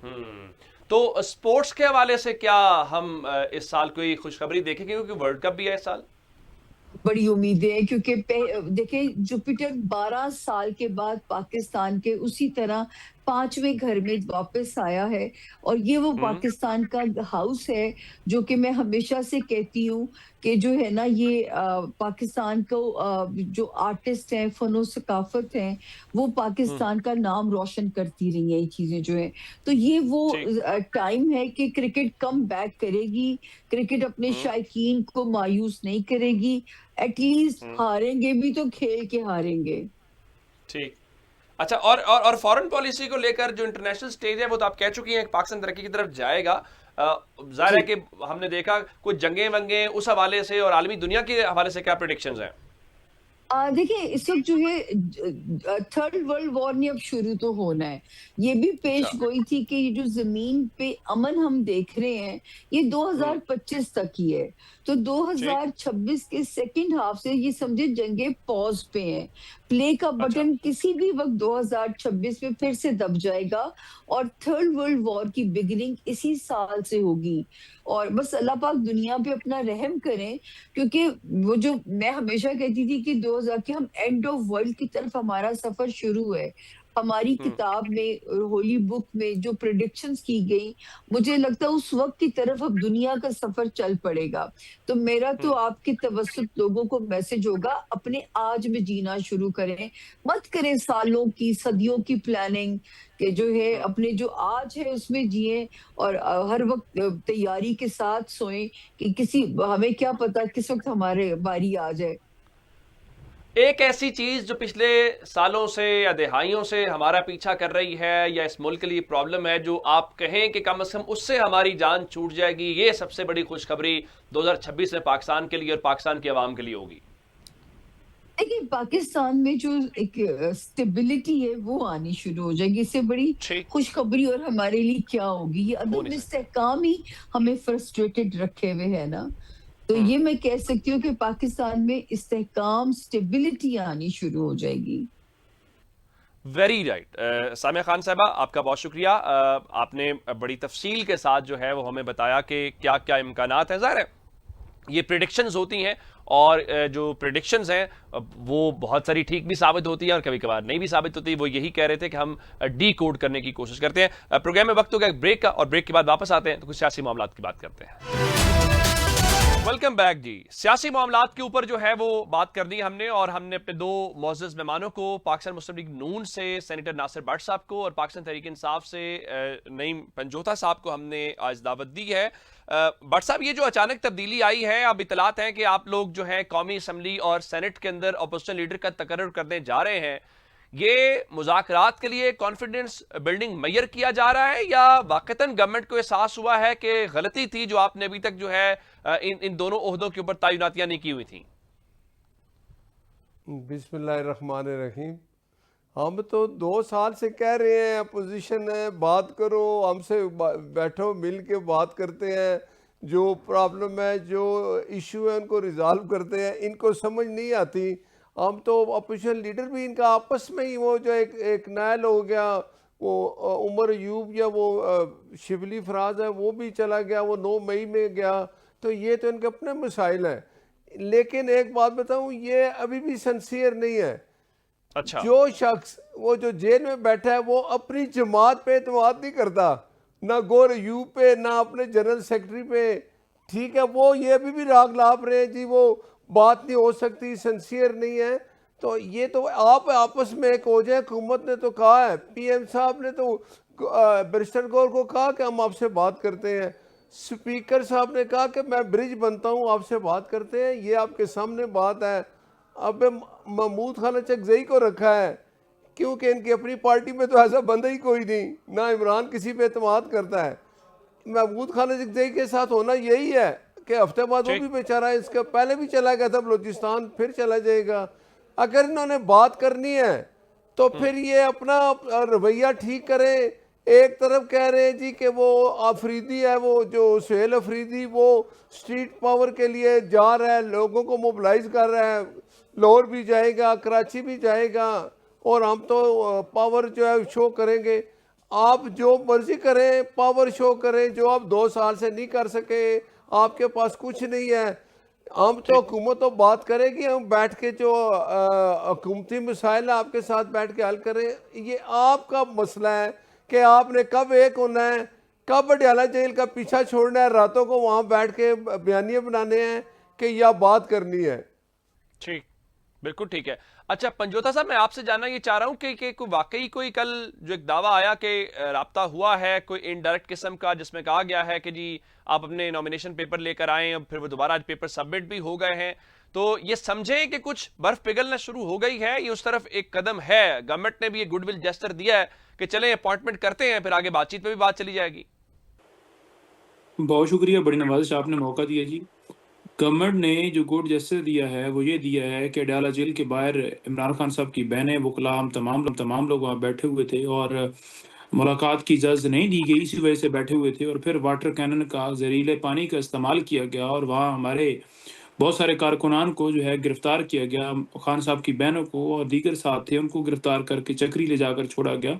हम्म। तो स्पोर्ट्स के हवाले से क्या हम इस साल कोई खुशखबरी देखेंगे, क्योंकि वर्ल्ड कप भी है इस साल? बड़ी उम्मीदें हैं, क्योंकि देखिए जुपिटर 12 साल के बाद पाकिस्तान के उसी तरह 5वें घर में वापस आया है, और ये वो हम्म। पाकिस्तान का हाउस है जो कि मैं हमेशा से कहती हूँ कि जो है ना, ये पाकिस्तान को जो आर्टिस्ट हैं, फनो सकाफत हैं, वो हम्म। पाकिस्तान का नाम रोशन करती रही हैं ये चीजें जो है। तो ये वो ठीक। टाइम है कि क्रिकेट कम बैक करेगी, क्रिकेट अपने हम्म। शायकीन को मायूस नहीं करेगी, एटलीस्ट हम्म। हारेंगे भी तो खेल के हारेंगे। ठीक। अच्छा, और फॉरेन पॉलिसी को लेकर जो इंटरनेशनल स्टेज है, वो तो आप कह चुकी हैं पाकिस्तान तरक्की की तरफ जाएगा। जाहिर है जी, कि हमने देखा कुछ जंगें वंगें उस हवाले से और आलमी दुनिया के हवाले से क्या प्रेडिक्शंस हैं? देखिए, इस वक्त जो है थर्ड वर्ल्ड वॉर ने अब शुरू तो होना है। ये भी पेश अच्छा। गोई थी कि ये जो जमीन पे अमन हम देख रहे हैं, ये हम्म। 2025 तक ही है। तो ठीक। 2026 के सेकंड हाफ से ये समझे जंगे पॉज पे हैं। प्ले का अच्छा। बटन किसी भी वक्त 2026 में फिर से दब जाएगा, और थर्ड वर्ल्ड वॉर की बिगिनिंग इसी साल से होगी। और बस अल्लाह पाक दुनिया पे अपना रहम करें, क्योंकि वो जो मैं हमेशा कहती थी कि 2000 के हम एंड ऑफ वर्ल्ड की तरफ हमारा सफर शुरू है। हमारी हम्म। किताब में, होली बुक में जो प्रिडिक्शंस की गई, मुझे लगता है उस वक्त की तरफ अब दुनिया का सफर चल पड़ेगा। तो मेरा तो हम्म। आपके तवज्जुह लोगों को मैसेज होगा, अपने आज में जीना शुरू करें, मत करें सालों की सदियों की प्लानिंग, कि जो है हम्म। अपने जो आज है उसमें जिए, और हर वक्त तैयारी के साथ सोएं कि किसी, हमें क्या पता किस वक्त हमारे बारी आ जाए। एक ऐसी चीज जो पिछले सालों से या दिहाइयों से हमारा पीछा कर रही है, या इस मुल्क के लिए प्रॉब्लम है, जो आप कहें कि कम से कम उससे हमारी जान छूट जाएगी, ये सबसे बड़ी खुशखबरी 2026 में पाकिस्तान के लिए और पाकिस्तान की आवाम के लिए होगी? देखिए पाकिस्तान में जो एक स्टेबिलिटी है वो आनी शुरू हो जाएगी, इससे बड़ी ठीक खुशखबरी और हमारे लिए क्या होगी। ये हो अदम नहीं सकता। इस्तेहकाम ही हमें फ्रस्ट्रेटेड रखे हुए है ना। तो हम्म। ये मैं कह सकती हूँ कि पाकिस्तान में इस्तेहकाम स्टेबिलिटी आनी शुरू हो जाएगी। Very right. सामिया खान साहबा, आपका बहुत शुक्रिया। आपने बड़ी तफसील के साथ जो है वो हमें बताया कि क्या क्या इम्कानात हैं। ज़ाहिर है ये प्रिडिक्शंस होती हैं, और जो प्रिडिक्शंस हैं वो बहुत सारी ठीक भी साबित होती है और कभी कभार नहीं भी साबित होती। वो यही कह रहे थे कि हम डी कोड करने की कोशिश करते हैं। प्रोग्राम में वक्त हो गया ब्रेक का, और ब्रेक के बाद वापस आते हैं तो कुछ सियासी मामलात की बात करते हैं। वेलकम बैक जी। सियासी मामलात के ऊपर जो है वो बात करनी है हमने, और हमने अपने दो मोअज़्ज़ज़ मेहमानों को, पाकिस्तान मुस्लिम लीग नून से सेनेटर नासिर भट्ट साहब को और पाकिस्तान तहरीक इंसाफ से नईम पंजोता साहब को हमने आज दावत दी है। भट्ट साहब, ये जो अचानक तब्दीली आई है, अब इतलात हैं कि आप लोग जो है कौमी असम्बली और सेनेट के अंदर अपोजिशन लीडर का तकर्रुर करने जा रहे हैं, ये मुज़ाकरात के लिए कॉन्फिडेंस बिल्डिंग मैयर किया जा रहा है, या वाकईतन गवर्नमेंट को एहसास हुआ है कि गलती थी जो आपने अभी तक जो है इन दोनों ओहदों के ऊपर तैनातियां नहीं की हुई थी? बिस्मिल्लाहिर्रहमानिर्रहीम। हम तो 2 साल से कह रहे हैं अपोजिशन है, बात करो हमसे, बैठो मिल के बात करते हैं, जो प्रॉब्लम है जो इशू है उनको रिजॉल्व करते हैं। इनको समझ नहीं आती। हम तो अपोजिशन लीडर भी इनका आपस में ही, वो जो एक नायल हो गया, वो उमर अयूब या वो शिबली फराज है वो भी चला गया, वो 9 मई में गया। तो ये तो इनके अपने मसाइल हैं। लेकिन एक बात बताऊं, ये अभी भी सिंसियर नहीं है। अच्छा। जो शख्स वो जो जेल में बैठा है वो अपनी जमात पे एतमाद नहीं करता, ना गौर अयूब पे, ना अपने जनरल सेक्रेटरी पे। ठीक है, वो ये अभी भी राग लाप रहे हैं जी, वो बात नहीं हो सकती, सिंसियर नहीं है। तो ये तो आप आपस में एक हो जाए। हुकूमत ने तो कहा है, पीएम साहब ने तो बैरिस्टर गौर को कहा कि हम आपसे बात करते हैं। स्पीकर साहब ने कहा कि मैं ब्रिज बनता हूं, आपसे बात करते हैं। ये आपके सामने बात है। अब महमूद खान चकजई को रखा है क्योंकि इनकी अपनी पार्टी में तो ऐसा बंदा ही कोई नहीं, ना इमरान किसी पे एतमाद करता है। महमूद खान चकजई के साथ होना यही है कि हफ्ते बाद वो भी बेचारा, इसका पहले भी चला गया था बलूचिस्तान, फिर चला जाएगा। अगर इन्होंने बात करनी है तो फिर ये अपना रवैया ठीक करें। एक तरफ कह रहे हैं जी कि वो अफरीदी है, वो जो सुहेल अफरीदी, वो स्ट्रीट पावर के लिए जा रहा है, लोगों को मोबिलाइज कर रहा है, लाहौर भी जाएगा, कराची भी जाएगा, और हम तो पावर जो है शो करेंगे। आप जो मर्जी करें, पावर शो करें, जो आप 2 साल से नहीं कर सके, आपके पास कुछ नहीं है। हम तो हुकूमत तो बात करेगी, हम बैठ के जो हुकूमती मसाइल है आपके साथ बैठ के हल करें। ये आपका मसला है कि आपने कब एक होना है, कब पटियाला जेल का पीछा छोड़ना है, रातों को वहाँ बैठ के बयानिए बनाने हैं कि यह बात करनी है। ठीक, बिल्कुल ठीक है। अच्छा पंजोता साहब, मैं आपसे जानना ये चाह रहा हूं कि वाकई कोई कल जो एक दावा आया कि राब्ता हुआ है कोई इनडायरेक्ट किस्म का, जिसमें कहा गया है कि जी आप अपने नॉमिनेशन पेपर लेकर आए, और फिर वो दोबारा आज पेपर सबमिट भी हो गए हैं, तो ये समझें कि कुछ बर्फ पिघलना शुरू हो गई है, ये उस तरफ एक कदम है? गवर्नमेंट ने भी एक गुडविल जेस्चर दिया है कि चलें अपॉइंटमेंट करते हैं, फिर आगे बातचीत पे भी बात चली जाएगी। बहुत शुक्रिया, बड़ी नवाज़िश आपने मौका दिया जी। गवर्नमेंट ने जो गुड जेस्चर दिया है वो ये दिया है कि अडयाला जेल के बाहर इमरान खान साहब की बहनें, वकला, हम तमाम लोग वहाँ बैठे हुए थे, और मुलाकात की इजाज़त नहीं दी गई, इसी वजह से बैठे हुए थे। और फिर वाटर कैनन का, जहरीले पानी का इस्तेमाल किया गया, और वहाँ हमारे बहुत सारे कारकुनान को जो है गिरफ्तार किया गया। खान साहब की बहनों को और दीगर साथ थे, उनको गिरफ्तार करके चक्री ले जाकर छोड़ा गया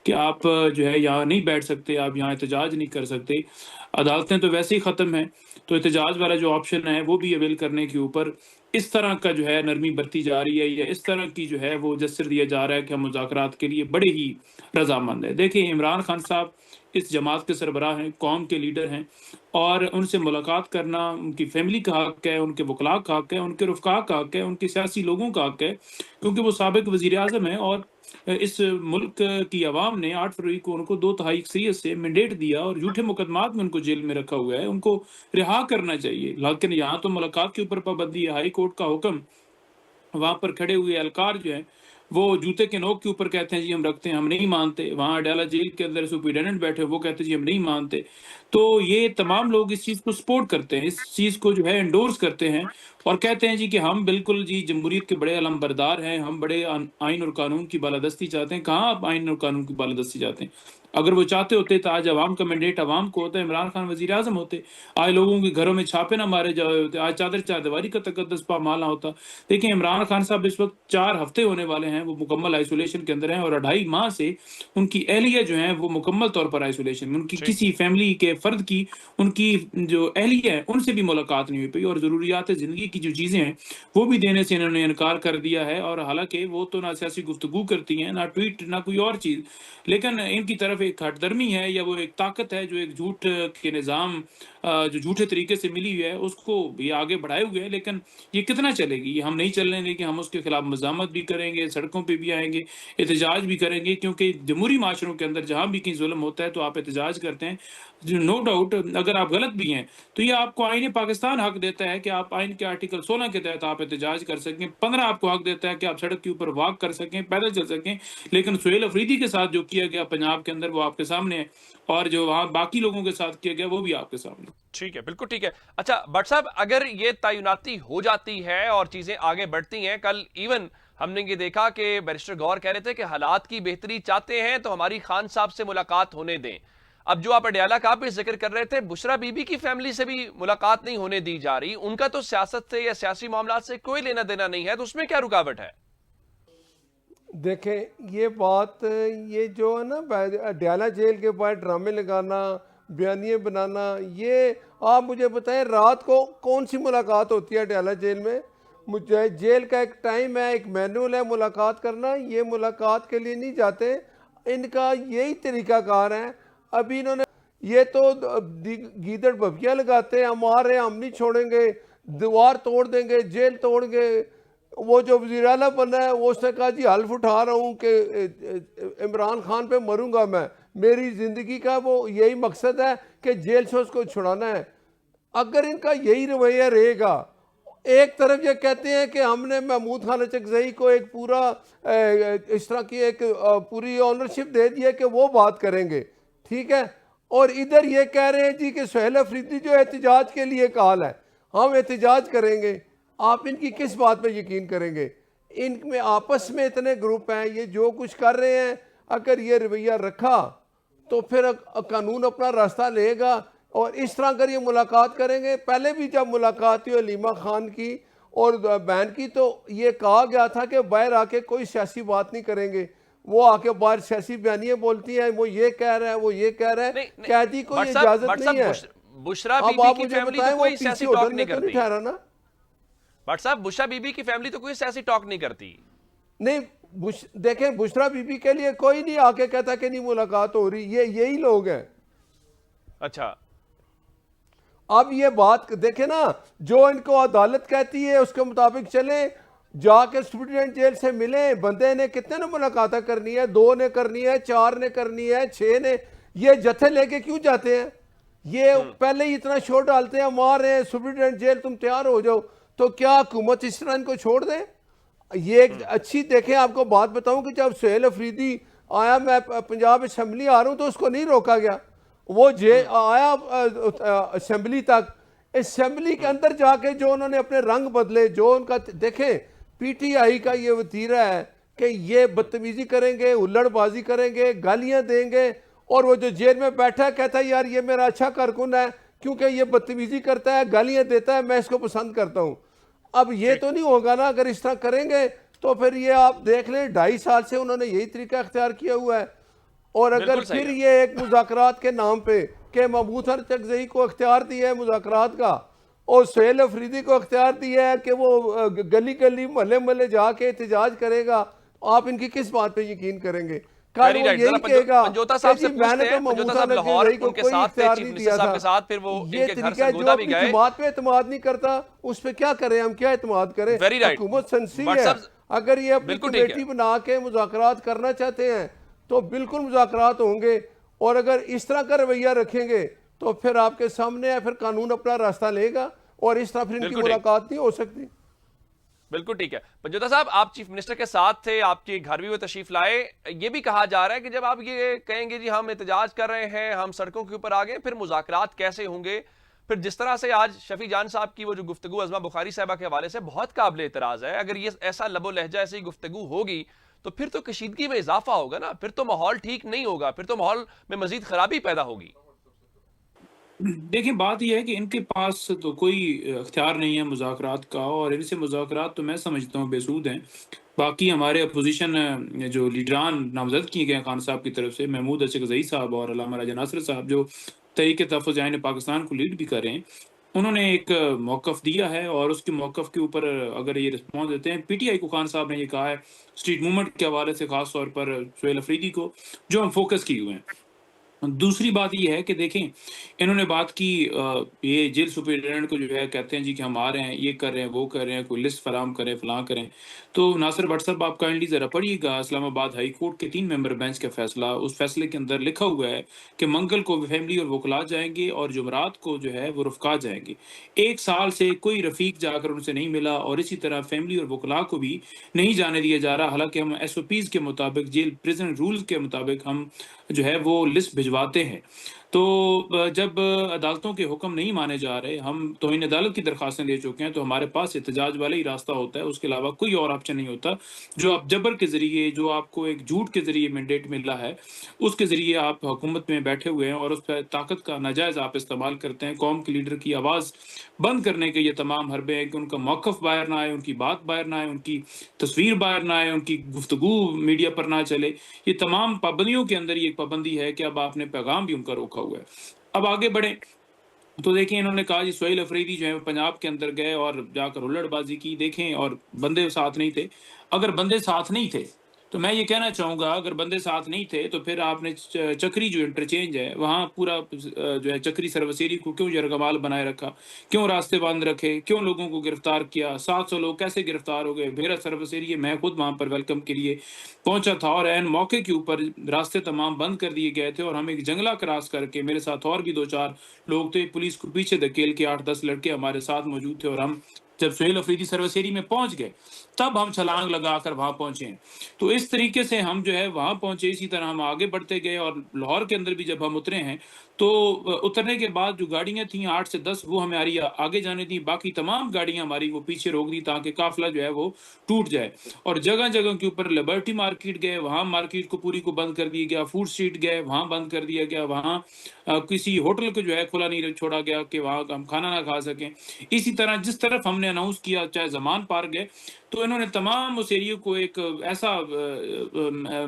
कि आप जो है यहाँ नहीं बैठ सकते, आप यहाँ एहतजाज नहीं कर सकते। अदालतें तो वैसे ही ख़त्म हैं, तो एहतजाज वाला जो ऑप्शन है वो भी अवेल करने के ऊपर इस तरह का जो है नरमी बरती जा रही है, या इस तरह की जो है वो जस्र दिया जा रहा है कि हम मुज़ाकरात के लिए बड़े ही रजामंद है। देखिए, इमरान खान साहब इस जमात के सरबराह हैं, कौम के लीडर हैं, और उनसे मुलाकात करना उनकी फैमिली का हक है, उनके वकला का हक है, उनके रुफ़का का हक है, उनके सियासी लोगों का हक है, क्योंकि वो साबिक वज़ीर आज़म है। और इस मुल्क की आवाम ने 8 फरवरी को उनको 2/3 अक्सरियत से मैंडेट दिया, और झूठे मुकदमात में उनको जेल में रखा हुआ है, उनको रिहा करना चाहिए। लेकिन यहाँ तो मुलाकात के ऊपर पाबंदी है, हाई कोर्ट का हुक्म, वहाँ पर खड़े हुए एहलकार जो हैं वो जूते के नोक के ऊपर कहते हैं जी हम रखते हैं, हम नहीं मानते। वहाँ अडयाला जेल के अंदर सुपरिटेंडेंट बैठे, वो कहते हैं जी हम नहीं मानते। तो ये तमाम लोग इस चीज़ को सपोर्ट करते हैं, इस चीज़ को जो है एंडोर्स करते हैं और कहते हैं जी कि हम बिल्कुल जी जमहूरियत के बड़े अलमबरदार हैं, हम बड़े आइन और कानून की बालादस्ती चाहते हैं। कहाँ आप आइन और कानून की बालादस्ती चाहते हैं? अगर वो चाहते होते तो आज अवाम का मैंडेट अवाम को होता है, इमरान खान वजीर आजम होते, आज लोगों के घरों में छापे ना मारे जाए होते, आज चादर चारदीवारी का तकद्दस पामाल ना होता। देखिए इमरान खान साहब इस वक्त 4 हफ्ते होने वाले हैं, वो मुकम्मल आइसोलेशन के अंदर हैं और 2.5 माह से उनकी अहलिया जो है वो मुकम्मल तौर पर आइसोलेशन में, उनकी किसी फैमिली के फर्द की, उनकी जो अहलिया है उनसे भी मुलाकात नहीं हुई पाई और ज़रूरियात ज़िंदगी की जो चीज़ें हैं वो भी देने से इन्होंने इनकार कर दिया है। और हालांकि वो तो ना सियासी गुफ्तगू करती हैं, ना ट्वीट, ना कोई और चीज़, लेकिन इनकी तरफ एक हटदर्मी है या वो एक ताकत है जो एक झूठ के निज़ाम जो झूठे तरीके से मिली हुई है उसको भी आगे बढ़ाए हुए है। लेकिन ये कितना चलेगी, ये हम नहीं चलने देंगे, हम उसके खिलाफ मज़ामत भी करेंगे, सड़कों पे भी आएंगे, एहतजाज भी करेंगे, क्योंकि जमहूरी माशरों के अंदर जहाँ भी कहीं जुल्म होता है तो आप एहतजाज करते हैं। नो डाउट अगर आप गलत भी हैं तो ये आपको आईन पाकिस्तान हक देता है कि आप आइन के आर्टिकल 16 के तहत आप एहतजाज कर सकें, 15 आपको हक देता है कि आप सड़क के ऊपर वॉक कर सकें, पैदल चल सकें। लेकिन सुहेल अफरीदी के साथ जो किया गया पंजाब के अंदर वो आपके सामने है और जो वहाँ बाकी लोगों के साथ किया गया वो भी आपके सामने। ठीक है, बिल्कुल ठीक है। अच्छा भट्ट साहब, अगर ये तैनाती हो जाती है और चीजें आगे बढ़ती हैं, कल इवन हमने ये देखा कि बैरिस्टर गौर कह रहे थे कि हालात की बेहतरी चाहते हैं तो हमारी खान साहब से मुलाकात होने दें। अब जो आप अडयाला का भी जिक्र कर रहे थे, बुशरा बीबी की फैमिली से भी मुलाकात नहीं होने दी जा रही, उनका तो सियासत से या सियासी मामलात से कोई लेना देना नहीं है, तो उसमें क्या रुकावट है? देखें ये बात, ये जो है ना अडयाला जेल के बाहर ड्रामे लगाना, बयानिए बनाना, ये आप मुझे बताएं रात को कौन सी मुलाकात होती है अडयाला जेल में? मुझे जेल का एक टाइम है, एक मैनुअल है मुलाकात करना, ये मुलाकात के लिए नहीं जाते, इनका यही तरीकाकार है। अभी इन्होंने ये तो गीदड़ बबिया लगाते हैं, हम आ रहे हैं, हम नहीं छोड़ेंगे, दीवार तोड़ देंगे, जेल तोड़ेंगे। वो जो वज़ीर आला बना है वो उसने कहा जी हल्फ उठा रहा हूँ कि इमरान खान पे मरूंगा मैं, मेरी ज़िंदगी का वो यही मकसद है कि जेल से उसको छुड़ाना है। अगर इनका यही रवैया रहेगा, एक तरफ ये कहते हैं कि हमने महमूद खान अचकज़ई को एक पूरा इस तरह की एक पूरी ऑनरशिप दे दी है कि वो बात करेंगे, ठीक है, और इधर ये कह रहे हैं जी कि सुहेल अफरीदी जो एहतजाज के लिए काल है, हम एहतजाज करेंगे। आप इनकी किस बात पे यकीन करेंगे? इनमें आपस में इतने ग्रुप हैं, ये जो कुछ कर रहे हैं, अगर ये रवैया रखा तो फिर कानून अपना रास्ता लेगा और इस तरह अगर ये मुलाकात करेंगे। पहले भी जब मुलाकात हुई अलीमा खान की और बहन की तो ये कहा गया था कि बाहर आके कोई सियासी बात नहीं करेंगे, वो आके बाहर सियासी बयानियां बोलती हैं, वो ये कह रहा है, वो ये कह रहा है, कैदी को इजाजत नहीं है। बुशरा बीबी की फैमिली तो कोई सियासी टॉक नहीं करती। ठहरा ना भट्ट साहब, बुशरा बीबी की फैमिली तो कोई सियासी टॉक नहीं करती। नहीं, देखें बुशरा बीबी के लिए कोई नहीं आके कहता कि नहीं मुलाकात हो रही, ये यही लोग हैं। अच्छा, अब ये बात देखें ना, जो इनको अदालत कहती है उसके मुताबिक चले, जाके स्टूडेंट जेल से मिले, बंदे ने कितने ने मुलाकात करनी है, 2 ने करनी है, 4 ने करनी है, 6 ने, ये जत्थे लेके क्यों जाते हैं? ये पहले ही इतना शोर डालते हैं, मार रहे हैं स्टूडेंट जेल, तुम तैयार हो जाओ, तो क्या हुकूमत इस तरह इनको छोड़ दें? ये एक अच्छी देखें, आपको बात बताऊं कि जब सुहेल अफरीदी आया, मैं पंजाब असम्बली आ रहा हूं तो उसको नहीं रोका गया, वो आया असम्बली तक, असम्बली के अंदर जाके जो उन्होंने अपने रंग बदले, जो उनका देखें पीटीआई का ये वतीरा है कि ये बदतमीजी करेंगे, हुल्लड़बाजी करेंगे, गालियां देंगे, और वो जो जेल में बैठा है कहता है यार ये मेरा अच्छा कारकुन है क्योंकि ये बदतमीजी करता है, गालियां देता है, मैं इसको पसंद करता हूं। अब ये तो नहीं होगा ना, अगर इस तरह करेंगे तो फिर ये आप देख लें 2.5 साल से उन्होंने यही तरीका अख्तियार किया हुआ है। और अगर फिर ये एक मुज़ाकरात के नाम पे कि महमूद खान अचकज़ई को अख्तियार दिया है मुज़ाकरात का और सुहेल अफरीदी को अख्तियार दिया है कि वो गली गली महल्ले महल्ले जाके एहतजाज करेगा, आप इनकी किस बात पे यकीन करेंगे? कल वो यही कहेगा पंजोता साहब से पूछते हैं, पंजोता साहब लाहौर उनके साथ थे, चीफ मिनिस्टर साहब के साथ, फिर वो इनके घर सरगोदा भी गए। बात पे एतमाद नहीं करता, उस पे क्या करें हम, क्या एतमाद करें? हुकूमत संसी है, अगर ये अपनी कमेटी बना के मुज़ाकरात करना चाहते हैं तो बिल्कुल मुज़ाकरात होंगे, और अगर इस तरह का रवैया रखेंगे तो फिर आपके सामने है, फिर कानून अपना रास्ता लेगा और इस तरह फिर इनकी मुलाकात नहीं हो सकती। बिल्कुल ठीक है। पंजोता साहब, आप चीफ मिनिस्टर के साथ थे, आपके घर भी वो तशरीफ लाए। ये भी कहा जा रहा है कि जब आप ये कहेंगे जी हम एहतजाज कर रहे हैं, हम सड़कों के ऊपर आ गए, फिर मुज़ाकरात कैसे होंगे? फिर जिस तरह से आज शफी जान साहब की वो जो गुफ्तगू अज़मा बुखारी साहबा के हवाले से बहुत काबिल एतराज़ है, अगर ये ऐसा लबो लहजा ऐसी गुफ्तगू होगी तो फिर तो कशीदगी में इजाफा होगा ना, फिर तो माहौल ठीक नहीं होगा, फिर तो माहौल में मजीद खराबी पैदा होगी। देखिए, बात यह है कि इनके पास तो कोई अख्तियार नहीं है मुज़ाकरात का, और इनसे मुज़ाकरात तो मैं समझता हूँ बेसूद हैं। बाकी हमारे अपोजिशन जो लीडरान नामज़द किए गए हैं खान साहब की तरफ से, महमूद अशरफ़ज़ई साहब और अल्लामा राजा नासिर साहब, जो तहरीक तहफ़्फ़ुज़ आइन पाकिस्तान को लीड भी कर रहे हैं, उन्होंने एक मौक़िफ़ दिया है और उसके मौक़िफ़ के ऊपर अगर ये रिस्पॉन्स देते हैं, पीटीआई को खान साहब ने ये कहा है स्ट्रीट मूवमेंट के हवाले से, ख़ास तौर पर सुहेल अफरीदी को, जो हम फोकस किए हुए हैं। दूसरी बात ये है कि देखें, इन्होंने बात की ये जेल सुपरिटेंडेंट को जो है कहते हैं जी कि हम आ रहे हैं, ये कर रहे हैं, वो कर रहे हैं, कोई लिस्ट फराहम करें, फलां करें। तो नासिर भट्ट साहब, आप काइंडली ज़रा पढ़िएगा इस्लामाबाद हाई कोर्ट के 3 मेंबर बेंच का फैसला। उस फैसले के अंदर लिखा हुआ है कि मंगल को फैमिली और वकला जाएंगे और जुमरात को जो है वो रफ़का जाएंगे। 1 साल से कोई रफ़ीक जाकर उनसे नहीं मिला, और इसी तरह फैमिली और वकला को भी नहीं जाने दिया जा रहा। हालांकि हम SOPs के मुताबिक, जेल प्रिजन रूल्स के मुताबिक हम जो है वो लिस्ट भिजवाते हैं। तो जब अदालतों के हुक्म नहीं माने जा रहे, हम तौहीन अदालत की दरख्वास्तें दे चुके हैं, तो हमारे पास एहतजाज वाला ही रास्ता होता है, उसके अलावा कोई और ऑप्शन नहीं होता। जो आप जबर के ज़रिए, जो आपको एक झूठ के ज़रिए मैंडेट मिला है, उसके ज़रिए आप हुकूमत में बैठे हुए हैं और उस पर ताकत का नाजायज़ आप इस्तेमाल करते हैं। कौम के लीडर की आवाज़ बंद करने के ये तमाम हरबे हैं कि उनका मौक़िफ़ बाहर ना आए, उनकी बात बाहर ना आए, उनकी तस्वीर बाहर ना आए, उनकी गुफ्तगू मीडिया पर ना चले। ये तमाम पाबंदियों के अंदर ये एक पाबंदी है कि अब आपने पैगाम भी उनका रोका हुआ है। अब आगे बढ़ें तो देखिए, इन्होंने कहा जी सुहेल अफरीदी जो है पंजाब के अंदर गए और जाकर हुल्लड़बाजी की, देखें, और बंदे साथ नहीं थे। अगर बंदे साथ नहीं थे तो मैं ये कहना चाहूँगा, अगर बंदे साथ नहीं थे तो फिर आपने चक्री जो इंटरचेंज है वहाँ पूरा जो है चक्री सरवसेरी को क्यों यरगमाल बनाए रखा, क्यों रास्ते बंद रखे, क्यों लोगों को गिरफ्तार किया, 700 लोग कैसे गिरफ्तार हो गए। मेरा सरवसेरी, मैं खुद वहाँ पर वेलकम के लिए पहुंचा था और एन मौके के ऊपर रास्ते तमाम बंद कर दिए गए थे और हम एक जंगला क्रॉस करके, मेरे साथ और भी 2-4 लोग थे, पुलिस को पीछे धकेल के 8-10 लड़के हमारे साथ मौजूद थे, और हम जब सुहेल अफरीदी सरवसेरी में पहुंच गए तब हम छलांग लगाकर वहां पहुंचे। तो इस तरीके से हम जो है वहां पहुंचे। इसी तरह हम आगे बढ़ते गए और लाहौर के अंदर भी जब हम उतरे हैं तो उतरने के बाद जो गाड़ियां थी 8 से 10 वो हमारी आगे जाने दी, बाकी तमाम गाड़ियां हमारी वो पीछे रोक दी ताकि काफिला जो है वो टूट जाए। और जगह जगह के ऊपर लिबर्टी मार्केट गए, वहां मार्केट को पूरी को बंद कर दिया गया, फूड स्ट्रीट गए, वहां बंद कर दिया गया, वहां किसी होटल को जो है खुला नहीं छोड़ा गया कि वहां हम खाना ना खा सकें। इसी तरह जिस तरफ हमने अनाउंस किया, चाहे जमान पार्क गए, तो इन्होंने तमाम उस एरिया को एक ऐसा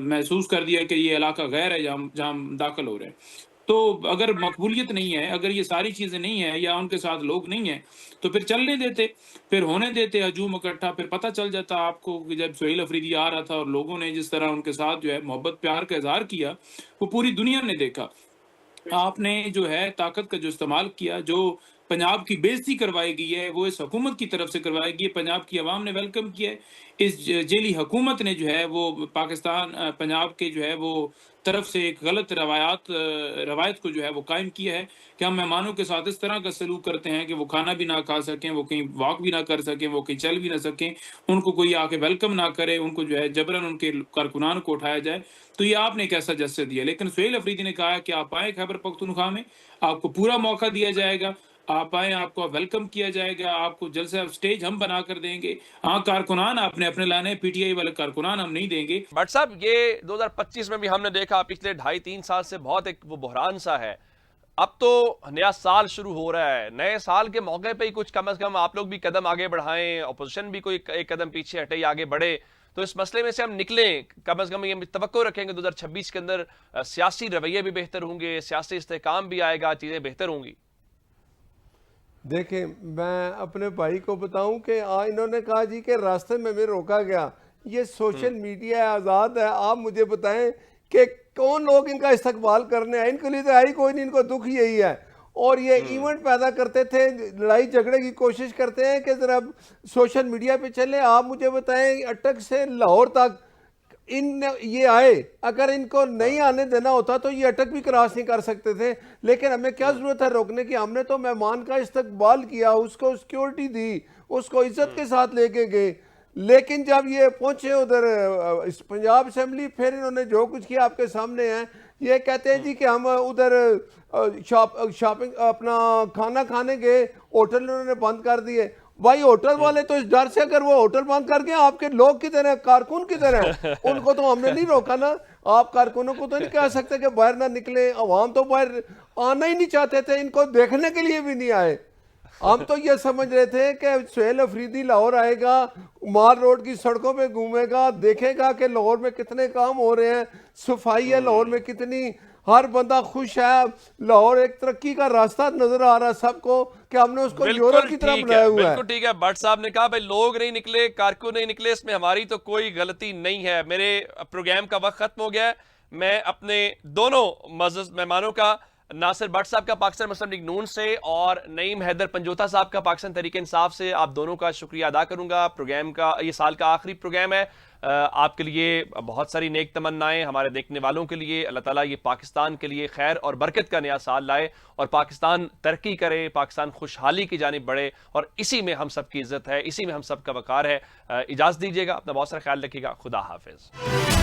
महसूस कर दिया कि ये इलाका गैर है जहाँ हम दाखिल हो रहे हैं। तो अगर मकबूलियत नहीं है, अगर ये सारी चीज़ें नहीं है या उनके साथ लोग नहीं हैं, तो फिर चलने देते, फिर होने देते हजूम इकट्ठा। फिर पता चल जाता आपको कि जब सुहेल अफरीदी आ रहा था और लोगों ने जिस तरह उनके साथ जो है मोहब्बत प्यार का इजहार किया, वो पूरी दुनिया ने देखा। आपने जो है ताकत का जो इस्तेमाल किया, जो पंजाब की बेइज्जती करवाई गई है वो इस हुकूमत की तरफ से करवाई गई है। पंजाब की आवाम ने वेलकम किया है। इस जेली हुकूमत ने जो है वो पाकिस्तान पंजाब के जो है वो तरफ से एक गलत रवायत को जो है वो कायम किया है कि हम मेहमानों के साथ इस तरह का सलूक करते हैं कि वो खाना भी ना खा सकें, वो कहीं वॉक भी ना कर सकें, वो कहीं चल भी ना सकें, उनको कोई आके वेलकम ना करे, उनको जो है जबरन उनके कारकुनान को उठाया जाए। तो ये आपने कैसा जस्से दिया। लेकिन सुहेल अफरीदी ने कहा कि आप आए खैबर पख्तूनख्वा में, आपको पूरा मौका दिया जाएगा, आप आए, आपको वेलकम किया जाएगा, आपको जलसा स्टेज हम बना कर देंगे। हाँ, कारकुनान आपने अपने लाने, पीटीआई वाले कारकुनान हम नहीं देंगे। बट साहब, ये 2025 में भी हमने देखा, पिछले 2.5-3 साल से बहुत एक वो बहरान सा है। अब तो नया साल शुरू हो रहा है, नए साल के मौके पे ही कुछ कम से कम आप लोग भी कदम आगे बढ़ाएं, अपोजिशन भी कोई एक कदम पीछे हटे या आगे बढ़े, तो इस मसले में से हम निकलें। कम से कम ये तवक्को रखेंगे 2026 के अंदर सियासी रवैये भी बेहतर होंगे, सियासी इस्तेहकाम भी आएगा, चीज़ें बेहतर होंगी। देखें, मैं अपने भाई को बताऊं कि इन्होंने कहा जी कि रास्ते में भी रोका गया। ये सोशल मीडिया आज़ाद है। आप मुझे बताएं कि कौन लोग इनका इस्तकबाल करने आए? इनके लिए तो आई कोई नहीं, इनको दुख यही है। और ये इवेंट पैदा करते थे, लड़ाई झगड़े की कोशिश करते हैं कि जरा सोशल मीडिया पे चले। आप मुझे बताएं, अटक से लाहौर तक ये आए, अगर इनको नहीं आने देना होता तो ये अटक भी क्रॉस नहीं कर सकते थे। लेकिन हमें क्या जरूरत है रोकने की? हमने तो मेहमान का इस्तकबाल किया, उसको सिक्योरिटी दी, उसको इज्जत के साथ लेके गए। लेकिन जब ये पहुंचे उधर इस पंजाब असेंबली, फिर इन्होंने जो कुछ किया आपके सामने है। ये कहते हैं जी कि हम उधर शॉपिंग अपना खाना खाने गए, होटल इन्होंने बंद कर दिए। भाई होटल वाले तो इस डर से, अगर वो होटल बंद कर गए, आपके लोग किधर हैं, कारकुन किधर हैं? उनको तो हमने नहीं रोका ना। आप कारकुनों को तो नहीं कह सकते कि बाहर ना निकले। अवाम तो बाहर आना ही नहीं चाहते थे, इनको देखने के लिए भी नहीं आए। हम तो ये समझ रहे थे कि सुहेल अफरीदी लाहौर आएगा, माल रोड की सड़कों पे घूमेगा, देखेगा कि लाहौर में कितने काम हो रहे हैं, सफाई है लाहौर में कितनी, हर बंदा खुश है, लाहौर एक तरक्की का रास्ता नजर आ रहा है सबको, कि हमने उसको यूरोप की तरह बनाया हुआ है। बिल्कुल ठीक है। भट्ट साहब ने कहा भाई लोग नहीं निकले, कारकुन नहीं निकले, इसमें हमारी तो कोई गलती नहीं है। मेरे प्रोग्राम का वक्त खत्म हो गया है। मैं अपने दोनों मज़्ज़ज़ मेहमानों का, नासिर भट्ट साहब का पाकिस्तान मुस्लिम लीग नून से और नईम हैदर पंजोता साहब का पाकिस्तान तहरीक इंसाफ से, आप दोनों का शुक्रिया अदा करूंगा। प्रोग्राम का ये साल का आखिरी प्रोग्राम है। आपके लिए बहुत सारी नेक तमन्नाएं, हमारे देखने वालों के लिए। अल्लाह ताला ये पाकिस्तान के लिए खैर और बरकत का नया साल लाए और पाकिस्तान तरक्की करे, पाकिस्तान खुशहाली की जानिब बढ़े, और इसी में हम सब की इज्जत है, इसी में हम सब का वकार है। इजाज़त दीजिएगा, अपना बहुत सारा ख्याल रखिएगा। खुदा हाफिज।